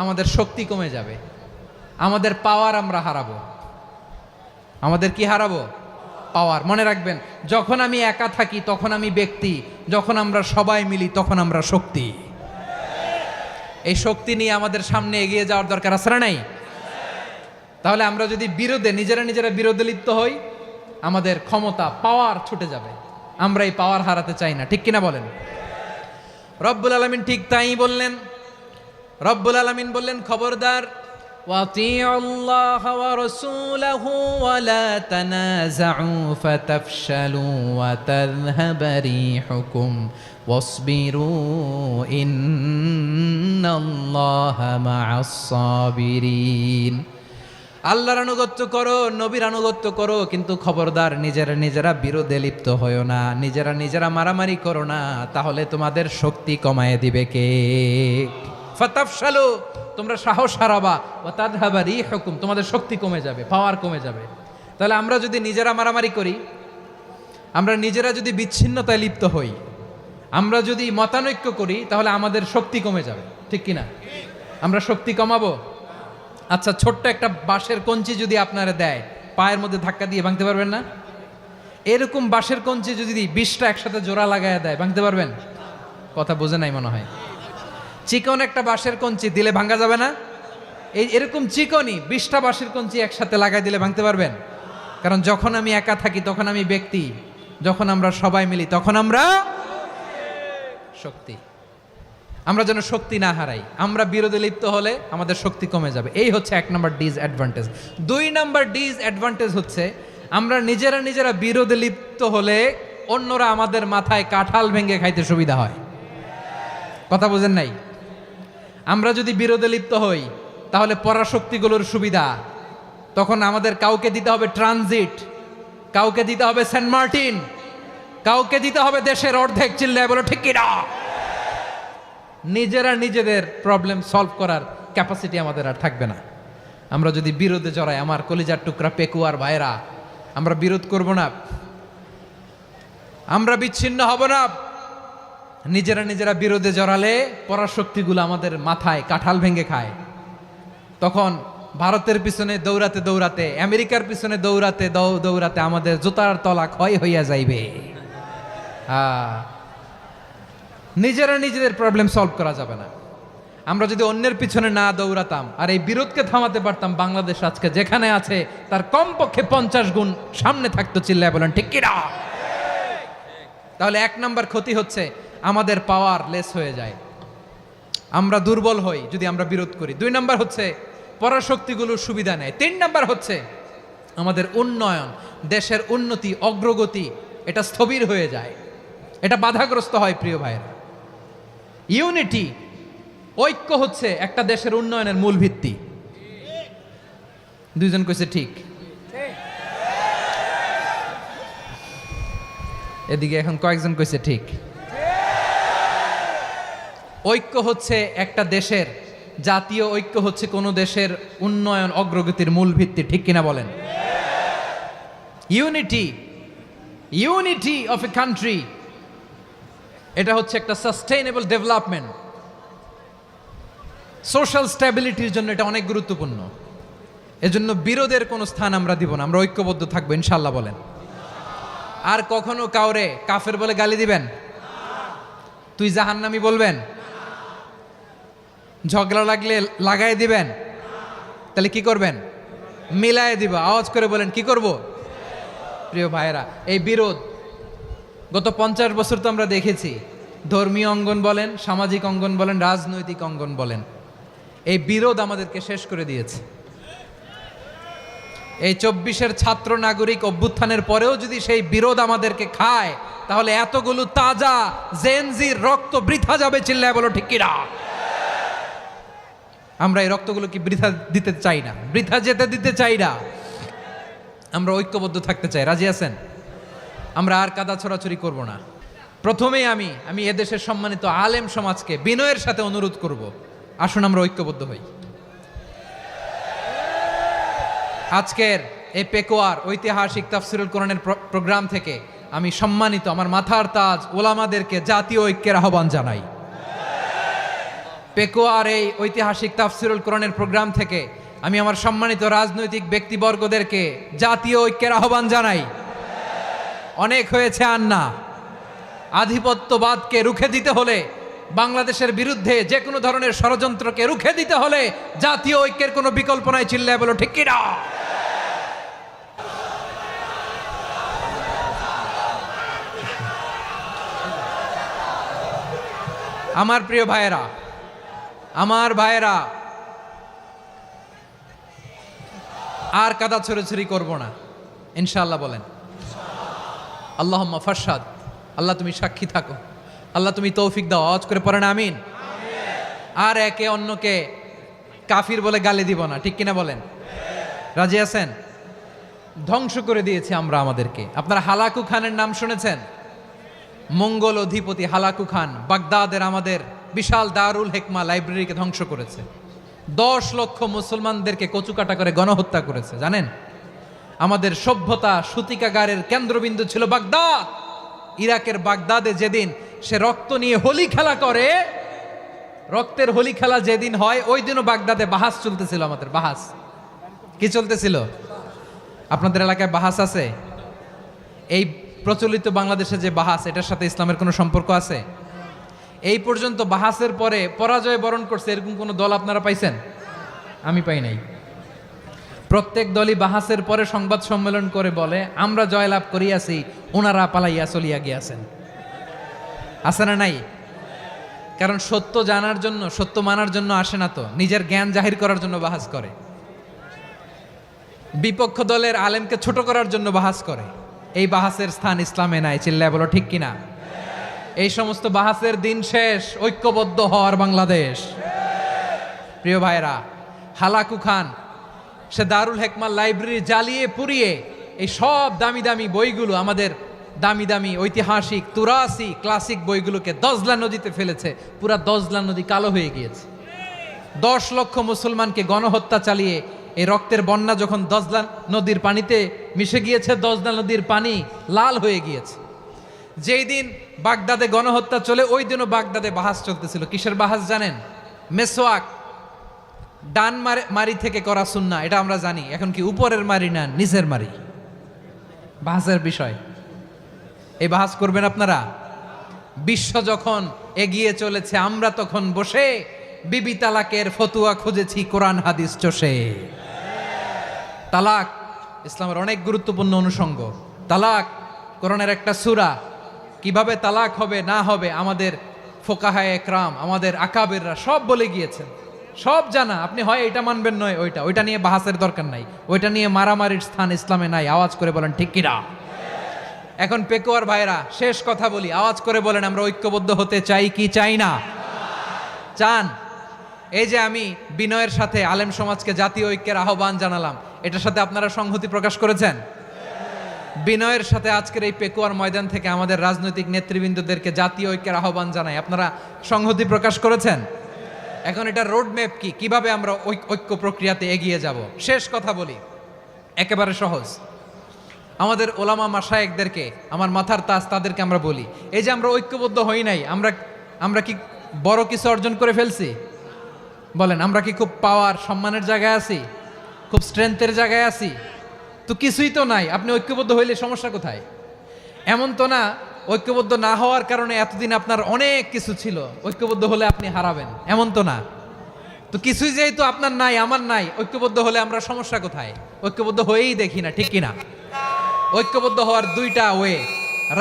আমাদের শক্তি কমে যাবে, আমাদের পাওয়ার আমরা হারাবো। আমাদের কি হারাবো? পাওয়ার। মনে রাখবেন, যখন আমি একা থাকি তখন আমি ব্যক্তি, যখন আমরা সবাই মিলি তখন আমরা শক্তি। এই শক্তি নিয়ে আমাদের সামনে এগিয়ে যাওয়ার দরকার আছে না নাই? তাহলে আমরা যদি নিজেরা বিরোধে লিপ্ত হই, আমাদের ক্ষমতা, পাওয়ার ছুটে যাবে। আমরা এই পাওয়ার হারাতে চাই না, ঠিক কিনা বলেন? রব্বুল আলামিন ঠিক তাই বললেন। রব্বুল আলামিন বললেন, খবরদার, ওয়াতিউল্লাহ ওয়া রাসূলাহু ওয়া লা তানাযাউ ফাতাফশালু ওয়া তাযহাবা রিহুকুম ওয়াসবিরু ইন্নাল্লাহা মা'আস সাবিরিন। আল্লাহর আনুগত্য করো, নবীর আনুগত্য করো, কিন্তু খবরদার নিজেরা বিরোধে লিপ্ত হয়ো না, নিজেরা মারামারি করো না, তাহলে তোমাদের শক্তি কমায় দিবে কে? ফাতাফশালু, তোমরা সাহস হারাবা, ওয়া তাযহাবা রিহুকুম, তোমাদের শক্তি কমে যাবে, পাওয়ার কমে যাবে। তাহলে আমরা যদি নিজেরা মারামারি করি, আমরা নিজেরা যদি বিচ্ছিন্নতায় লিপ্ত হই, আমরা যদি মতানৈক্য করি, তাহলে আমাদের শক্তি কমে যাবে, ঠিক কিনা? আমরা শক্তি কমাবো। আচ্ছা, ছোট্ট একটা বাঁশের কঞ্চি যদি আপনারা দেয়, পায়ের মধ্যে ধাক্কা দিয়ে ভাঙতে পারবেন না? এরকম বাঁশের কঞ্চি যদি 20টা একসাথে জোড়া লাগায় দেয়, ভাঙতে পারবেন? কথা বোঝে নাই মনে হয়। চিকন একটা বাঁশের কঞ্চি দিলে ভাঙা যাবে না? এরকম চিকনই 20টা বাঁশের কঞ্চি একসাথে লাগাই দিলে ভাঙতে পারবেন? কারণ যখন আমি একা থাকি তখন আমি ব্যক্তি, যখন আমরা সবাই মিলি তখন আমরা শক্তি। আমরা যেন শক্তি না হারাই। আমরা বিরোধে লিপ্ত হলে আমাদের শক্তি কমে যাবে। এই হচ্ছে 1 নম্বর ডিসঅ্যাডভান্টেজ। 2 নম্বর ডিসঅ্যাডভান্টেজ হচ্ছে আমরা নিজেরা বিরোধে লিপ্ত হলে অন্যরা আমাদের মাথায় কাঁঠাল ভেঙে খাইতে সুবিধা হয়। কথা বোঝেন নাই? আমরা যদি বিরোধে লিপ্ত হই তাহলে পরাশক্তিগুলোর সুবিধা, তখন আমাদের কাউকে দিতে হবে ট্রানজিট, কাউকে দিতে হবে সেন্ট মার্টিন, কাউকে দিতে হবে দেশের অর্ধেক। চিল্লায় বলো ঠিক কিনা? নিজেদের প্রবলেম সলভ করার ক্যাপাসিটি আমাদের আর থাকবে না। আমরা যদি বিরোধে জড়াই, আমার কলিজার টুকরা পেকুয়ার ভাইরা, আমরা বিরোধ করব না, আমরা বিচ্ছিন্ন হব না। নিজেরা বিরোধে জড়ালে পরাশক্তিগুলো আমাদের মাথায় কাঁঠাল ভেঙে খায়। তখন ভারতের পিছনে দৌড়াতে, আমেরিকার পিছনে দৌড়াতে আমাদের জুতার তলা ক্ষয় হইয়া যাইবে। নিজেদের প্রবলেম সলভ করা যাবে না। আমরা যদি অন্যের পিছনে না দৌড়াতাম আর এই বিরোধকে থামাতে পারতাম, বাংলাদেশ আজকে যেখানে আছে তার কমপক্ষে 50 গুণ সামনে থাকতো। চিল্লায় বলেন ঠিক কিনা? তাহলে 1 নম্বর ক্ষতি হচ্ছে আমাদের পাওয়ার লেস হয়ে যায়, আমরা দুর্বল হই যদি আমরা বিরোধ করি। 2 নম্বর হচ্ছে পরাশক্তিগুলোর সুবিধা নেয়। 3 নম্বর হচ্ছে আমাদের উন্নয়ন, দেশের উন্নতি, অগ্রগতি, এটা স্থবির হয়ে যায়, এটা বাধাগ্রস্ত হয়। প্রিয় ভাইয়েরা, ইউনিটি, ঐক্য হচ্ছে একটা দেশের উন্নয়নের মূল ভিত্তি। 2জন কইছে ঠিক। এদিকে এখন কয়েকজন কইছে ঠিক। ঐক্য হচ্ছে একটা দেশের, জাতীয় ঐক্য হচ্ছে কোনো দেশের উন্নয়ন অগ্রগতির মূল ভিত্তি, ঠিক কিনা বলেন? ইউনিটি অফ এ কান্ট্রি, এটা হচ্ছে একটা সাস্টেইনেবল ডেভেলপমেন্ট। সোশ্যাল স্ট্যাবিলিটির জন্য এটা অনেক গুরুত্বপূর্ণ। এজন্য বিরোধের কোনো স্থান আমরা দিব না, আমরা ঐক্যবদ্ধ থাকবো ইনশাল্লাহ বলেন। আর কখনো কাউরে কাফের বলে গালি দিবেন? তুই জাহান্নামী বলবেন? ঝগড়া লাগলে লাগাই দিবেন? তাহলে কি করবেন? মিলায় দিব। আওয়াজ করে বলেন কি করব? প্রিয় ভাইয়েরা, এই বিরোধ গত 50 বছর তো আমরা দেখেছি। ধর্মীয় অঙ্গন বলেন, সামাজিক অঙ্গন বলেন, রাজনৈতিক অঙ্গন বলেন, এই বিরোধ আমাদেরকে শেষ করে দিয়েছে। এই 24-এর ছাত্র নাগরিক অভ্যুত্থানের পরেও যদি সেই বিরোধ আমাদেরকে খায়, তাহলে এতগুলো তাজা জেনজির রক্ত বৃথা যাবে। চিল্লায় বলো ঠিক কিনা? আমরা এই রক্তগুলো কি বৃথা দিতে চাই না, বৃথা যেতে দিতে চাই না। আমরা ঐক্যবদ্ধ থাকতে চাই। রাজি আছেন? আমরা আর কাদা ছড়াছড়ি করব না। প্রথমেই আমি এদেশের সম্মানিত আলেম সমাজকে বিনয়ের সাথে অনুরোধ করব, আসুন আমরা ঐক্যবদ্ধ হই। আজকের এই পেকুয়ার ঐতিহাসিক তাফসিরুল কোরআনের প্রোগ্রাম থেকে আমি সম্মানিত আমার মাথার তাজ ওলামাদেরকে জাতীয় ঐক্যের আহ্বান জানাই। পেকুয়ার এই ঐতিহাসিক তাফসিরুল কোরআনের প্রোগ্রাম থেকে আমি আমার সম্মানিত রাজনৈতিক ব্যক্তিবর্গদেরকে জাতীয় ঐক্যের আহ্বান জানাই। অনেক হয়েছে আর না। আধিপত্যবাদকে রুখে দিতে হলে, বাংলাদেশের বিরুদ্ধে যে কোনো ধরনের ষড়যন্ত্রকে রুখে দিতে হলে জাতীয় ঐক্যের কোনো বিকল্প নাই। চিল্লায় বলো ঠিক কিনা? আমার প্রিয় ভাইয়েরা, আর কাদা ছড়াছড়ি করব না ইনশাআল্লাহ বলেন। আল্লাহুম্মা ফারশাদ। আল্লাহ তুমি সাক্ষী থাকো, আল্লাহ তুমি তৌফিক দাও। আওয়াজ করে পড়েন আমিন। আর একে অন্যকে কাফির বলে গালি দিব না, ঠিক কিনা বলেন? রাজি আছেন? ধ্বংস করে দিয়েছি আমরা আমাদেরকে। আপনারা হালাকু খানের নাম শুনেছেন? মঙ্গল অধিপতি হালাকু খান বাগদাদের আমাদের বিশাল দারুল হিকমা লাইব্রেরিকে ধ্বংস করেছে। 10 লক্ষ মুসলমানদেরকে কচুকাটা করে গণহত্যা করেছে। জানেন, আমাদের সভ্যতা সূতিকাগারের কেন্দ্রবিন্দু ছিল বাগদাদ। ইরাকের বাগদাদে যেদিন সে রক্ত নিয়ে হোলি খেলা করে, রক্তের হোলি খেলা যেদিন হয়, ওই দিনও বাগদাদে বাহাস চলতেছিল। আমাদের বাহাস কি চলতেছিল? আপনাদের এলাকায় বাহাস আছে? এই প্রচলিত বাংলাদেশে যে বাহাস, এটার সাথে ইসলামের কোনো সম্পর্ক আছে? এই পর্যন্ত বাহাসের পরে পরাজয় বরণ করছে এরকম কোন দল আপনারা পাইছেন? আমি পাই নাই। প্রত্যেক দলই বাহাসের পরে সংবাদ সম্মেলন করে বলে আমরা জয়লাভ করিয়াছি, ওনারা পালাইয়া চলিয়া গিয়াছেন। আছে না নাই? কারণ সত্য জানার জন্য, সত্য মানার জন্য আসে না তো, নিজের জ্ঞান জাহির করার জন্য বাহাস করে। বিপক্ষ দলের আলেমকে ছোট করার জন্য বাহাস করে। এই বাহাসের স্থান ইসলামে নাই। চিল্লায় বলো ঠিক কিনা? এই সমস্ত বাহাসের দিন শেষ। ঐক্যবদ্ধ হওয়ার বাংলাদেশ। প্রিয় ভাইরা, হালাকু খান সে দারুল হিকমা লাইব্রেরি জ্বালিয়ে পুড়িয়ে এই সব দামি দামি বইগুলো, আমাদের দামি দামি ঐতিহাসিক তুরাসি ক্লাসিক বইগুলোকে দজলা নদীতে ফেলেছে। পুরা দজলা নদী কালো হয়ে গিয়েছে। 10 লক্ষ মুসলমানকে গণহত্যা চালিয়ে এই রক্তের বন্যা যখন দজলা নদীর পানিতে মিশে গিয়েছে, দজলা নদীর পানি লাল হয়ে গিয়েছে। যেই দিন বাগদাদে গণহত্যা চলে, ওই দিনও বাগদাদে বাহাস চলতেছিল। কিসের বাহাস জানেন? মেসওয়াক, ডান মারি থেকে করা সুন্নাহ, এটা আমরা জানি। এখন কি উপরের মারি না নিচের মারি? বাহাসের বিষয়। এই বাহাস করবেন আপনারা? বিশ্ব যখন এগিয়ে চলেছে, আমরা তখন বসে বিবি তালাকের ফতুয়া খুঁজেছি কোরআন হাদিস চষে। তালাক ইসলামের অনেক গুরুত্বপূর্ণ অনুষঙ্গ। তালাক কোরআনের একটা সূরা। কিভাবে তালাক হবে না হবে আমাদের ফোকাহায়ে একরাম, আমাদের আকাবেররা সব বলে গিয়েছেন, সব জানা। আপনি হয় এটা মানবেন, নয় ওইটা নিয়ে বাহাসের দরকার নাই, ওইটা নিয়ে মারামারির স্থান ইসলামে নাই। আওয়াজ করে বলেন ঠিক কিনা? এখন পেকুয়ার ভাইরা, শেষ কথা বলি, আওয়াজ করে বলেন আমরা ঐক্যবদ্ধ হতে চাই কি চাই না? চান? এই যে আমি বিনয়ের সাথে আলেম সমাজকে জাতীয় ঐক্যের আহ্বান জানালাম, এটার সাথে আপনারা সংহতি প্রকাশ করেছেন? বিনয়ের সাথে আজকের এই পেকুয়ার ময়দান থেকে আমাদের রাজনৈতিক নেতৃবৃন্দদেরকে জাতীয় ঐক্যের আহ্বান জানাই। আপনারা সংহতি প্রকাশ করেছেন। এখন এটা রোড ম্যাপ কি, কিভাবে আমরা ঐক্য প্রক্রিয়াতে এগিয়ে যাব। শেষ কথা বলি, একেবারে সহজ। আমাদের ওলামা মাশায়েখদেরকে, আমার মাথার তাজ, তাদেরকে আমরা বলি, এই যে আমরা ঐক্যবদ্ধ হই নাই, আমরা কি বড় কিছু অর্জন করে ফেলছি? বলেন, আমরা কি খুব পাওয়ার সম্মানের জায়গায় আছি? খুব স্ট্রেংথের জায়গায় আছি? তো কিছুই তো নাই। আপনি ঐক্যবদ্ধ হইলে সমস্যা কোথায়? এমন তো না ঐক্যবদ্ধ না হওয়ার কারণে এতদিন আপনার অনেক কিছু ছিল, ঐক্যবদ্ধ হলে আপনি হারাবেন, এমন তো না। তো কিছুই যেহেতু আপনার নাই, আমার নাই, ঐক্যবদ্ধ হলে আমরা সমস্যা কোথায়? ঐক্যবদ্ধ হয়েই দেখি না, ঠিক কিনা? ঐক্যবদ্ধ হওয়ার দুইটা ওয়ে।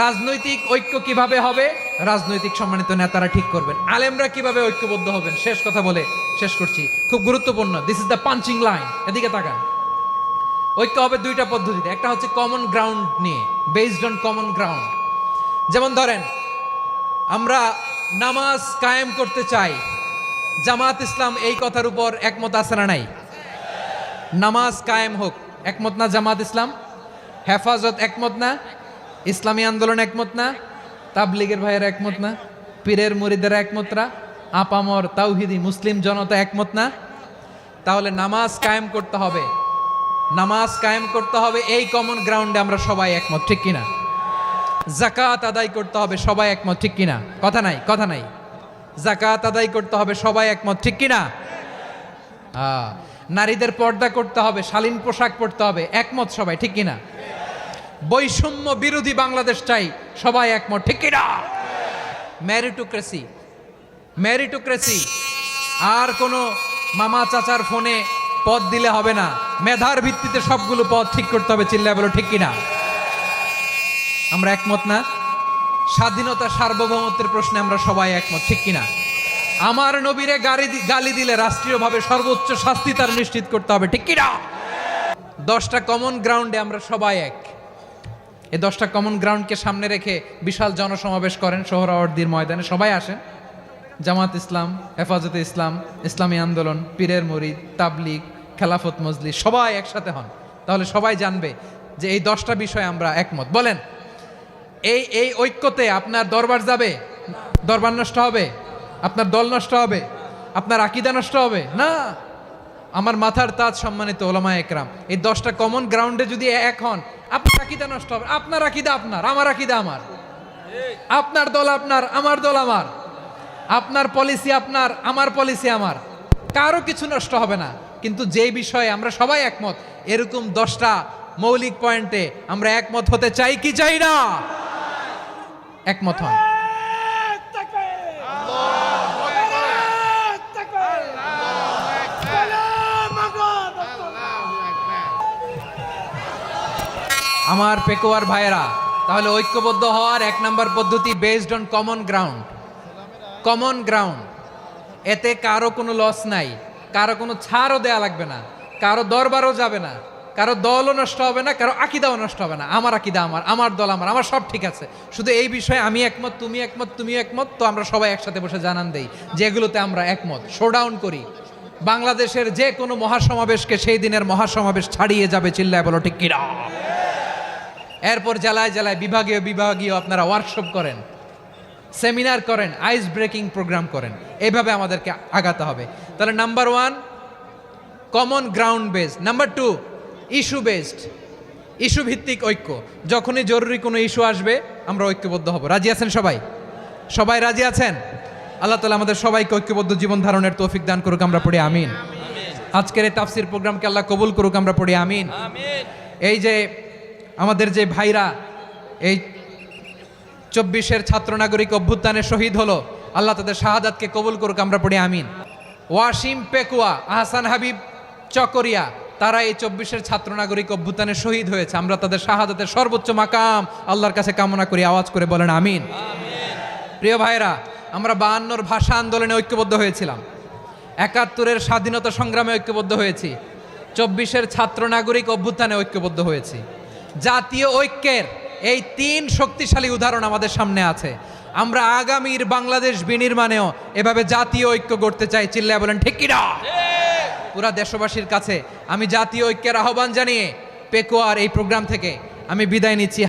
রাজনৈতিক ঐক্য কিভাবে হবে? রাজনৈতিক সম্মানিত নেতারা ঠিক করবেন। আলেমরা কিভাবে ঐক্যবদ্ধ হবেন? শেষ কথা বলে শেষ করছি, খুব গুরুত্বপূর্ণ। This is the punching line. এদিকে তাকান। ঐক্য হবে দুইটা পদ্ধতিতে। একটা হচ্ছে কমন গ্রাউন্ড নিয়ে, বেসড অন কমন গ্রাউন্ড। যেমন ধরেন, আমরা নামাজ কায়েম করতে চাই, জামাত ইসলাম এই কথার উপর একমত আছে না নাই? নামাজ কায়েম হোক, একমত না জামাত ইসলাম? হেফাজত একমত না? ইসলামী আন্দোলন একমত না? তাবলিগের ভাইয়ের একমত না? পীরের মুরিদেরা একমত না? আপামর তাওহিদি মুসলিম জনতা একমত না? তাহলে নামাজ কায়েম করতে হবে, নামাজ কায়েম করতে হবে এই কমন গ্রাউন্ডে আমরা সবাই একমত, ঠিক কিনা? যাকাত আদায় করতে হবে, সবাই একমত, ঠিক কিনা? কথা নাই, কথা নাই। যাকাত আদায় করতে হবে, সবাই একমত, ঠিক কিনা? নারীদের পর্দা করতে হবে, শালীন পোশাক পরতে হবে, একমত সবাই, ঠিক কিনা? বৈষম্য বিরোধী বাংলাদেশ চাই, সবাই একমত, ঠিক কিনা? Meritocracy, meritocracy. আর কোনো মামা চাচার ফোনে পদ দিলে হবে না, মেধার ভিত্তিতে সবগুলো পদ ঠিক করতে হবে, চিল্লায় বলো ঠিক কিনা? আমরা একমত না? স্বাধীনতা সার্বভৌমত্বের প্রশ্নে আমরা সবাই একমত, ঠিক কিনা? আমার নবীরে গালি দিলে রাষ্ট্রীয়ভাবে সর্বোচ্চ শাস্তি তার নিশ্চিত করতে হবে, ঠিক কিনা? 10টা কমন গ্রাউন্ডে আমরা সবাই এক। এই 10টা কমন গ্রাউন্ডকে সামনে রেখে বিশাল জনসমাবেশ করেন সোহরাওয়ার্দীর ময়দানে, সবাই আসেন। জামাত ইসলাম, হেফাজতে ইসলাম, ইসলামী আন্দোলন, পীরের মুরিদ, তাবলিগ, খেলাফত মজলিস, সবাই একসাথে হন। তাহলে সবাই জানবে যে এই 10টা বিষয়ে আমরা একমত। বলেন, এই ঐক্যতে আপনার দরবার যাবে? দরবার নষ্ট হবে? আপনার দল নষ্ট হবে? আপনার আকীদা নষ্ট হবে না? আমার মাথার তাজ সম্মানিত ওলামা একরাম, এই 10টা কমন গ্রাউন্ডে যদি এক হন, আপনার আকীদা নষ্ট হবে? আপনার আকীদা আপনার, আমার আকীদা আমার, আপনার দল আপনার, আমার দল আমার, আপনার পলিসি আপনার, আমার পলিসি আমার, কারো কিছু নষ্ট হবে না। কিন্তু যে বিষয়ে আমরা সবাই একমত, এরকম 10টা মৌলিক পয়েন্টে আমরা একমত হতে চাই কি চাই না? একমত হন। আমার পেকুয়ার ভাইয়েরা, তাহলে ঐক্যবদ্ধ হওয়ার 1 নম্বর পদ্ধতি based on common ground. Common ground, এতে কারো কোনো লস নাই, কারো কোনো ছাড়ও দেয়া লাগবে না, কারো দরবারও যাবে না, কারো দলও নষ্ট হবে না, কারো আকীদাও নষ্ট হবে না। আমার আকীদা আমার, আমার দল আমার, আমার সব ঠিক আছে। শুধু এই বিষয়ে আমি একমত, তুমি একমত, তুমিও একমত, তো আমরা সবাই একসাথে বসে জানান দেই যে এগুলোতে আমরা একমত। শোডাউন করি। বাংলাদেশের যে কোনো মহাসমাবেশকে সেই দিনের মহাসমাবেশ ছাড়িয়ে যাবে, চিল্লায় বলো ঠিক কিনা? এরপর জেলায় জেলায় বিভাগীয় আপনারা ওয়ার্কশপ করেন, সেমিনার করেন, আইস ব্রেকিং প্রোগ্রাম করেন। এইভাবে আমাদেরকে আগাতে হবে। তাহলে number 1 common ground based. Number 2 issue based, issue ভিত্তিক ঐক্য। যখনই জরুরি কোনো ইস্যু আসবে আমরা ঐক্যবদ্ধ হব। রাজি আছেন সবাই? সবাই রাজি আছেন? আল্লাহ তাআলা আমাদের সবাইকে ঐক্যবদ্ধ জীবন ধারণের তৌফিক দান করুক, আমরা পড়ি আমিন। আজকের এই তাফসীর প্রোগ্রামকে আল্লাহ কবুল করুক, আমরা পড়ি আমিন। এই যে আমাদের যে ভাইরা এই 24-এর ছাত্র নাগরিক অভ্যুত্থানে শহীদ হলো, আল্লাহ তাদের শাহাদাতকে কবুল করুক, আমরা পড়ি আমিন। ওয়াসিম পেকুয়া, আহসান হাবিব চকরিয়া, তারা এই 24-এর ছাত্র নাগরিক অভ্যুত্থানে শহীদ হয়েছে। আমরা তাদের শাহাদাতের সর্বোচ্চ মাকাম আল্লাহর কাছে কামনা করি, আওয়াজ করে বলেন আমিন। প্রিয় ভাইরা, আমরা 52-র ভাষা আন্দোলনে ঐক্যবদ্ধ হয়েছিলাম, 71-এর স্বাধীনতা সংগ্রামে ঐক্যবদ্ধ হয়েছি, 24-এর ছাত্র নাগরিক অভ্যুত্থানে ঐক্যবদ্ধ হয়েছি। জাতীয় ঐক্যের এই 3 শক্তিশালী উদাহরণ আমাদের সামনে আছে। আমরা আগামীর বাংলাদেশ বিনির্মাণেও এভাবে জাতীয় ঐক্য গড়তে চাই, চিল্লায় বলেন ঠিক কিনা? পুরা দেশবাসীর কাছে আমি জাতীয় ঐক্যের আহ্বান জানিয়ে পেকুয়ার এই প্রোগ্রাম থেকে আমি বিদায় নিচ্ছি।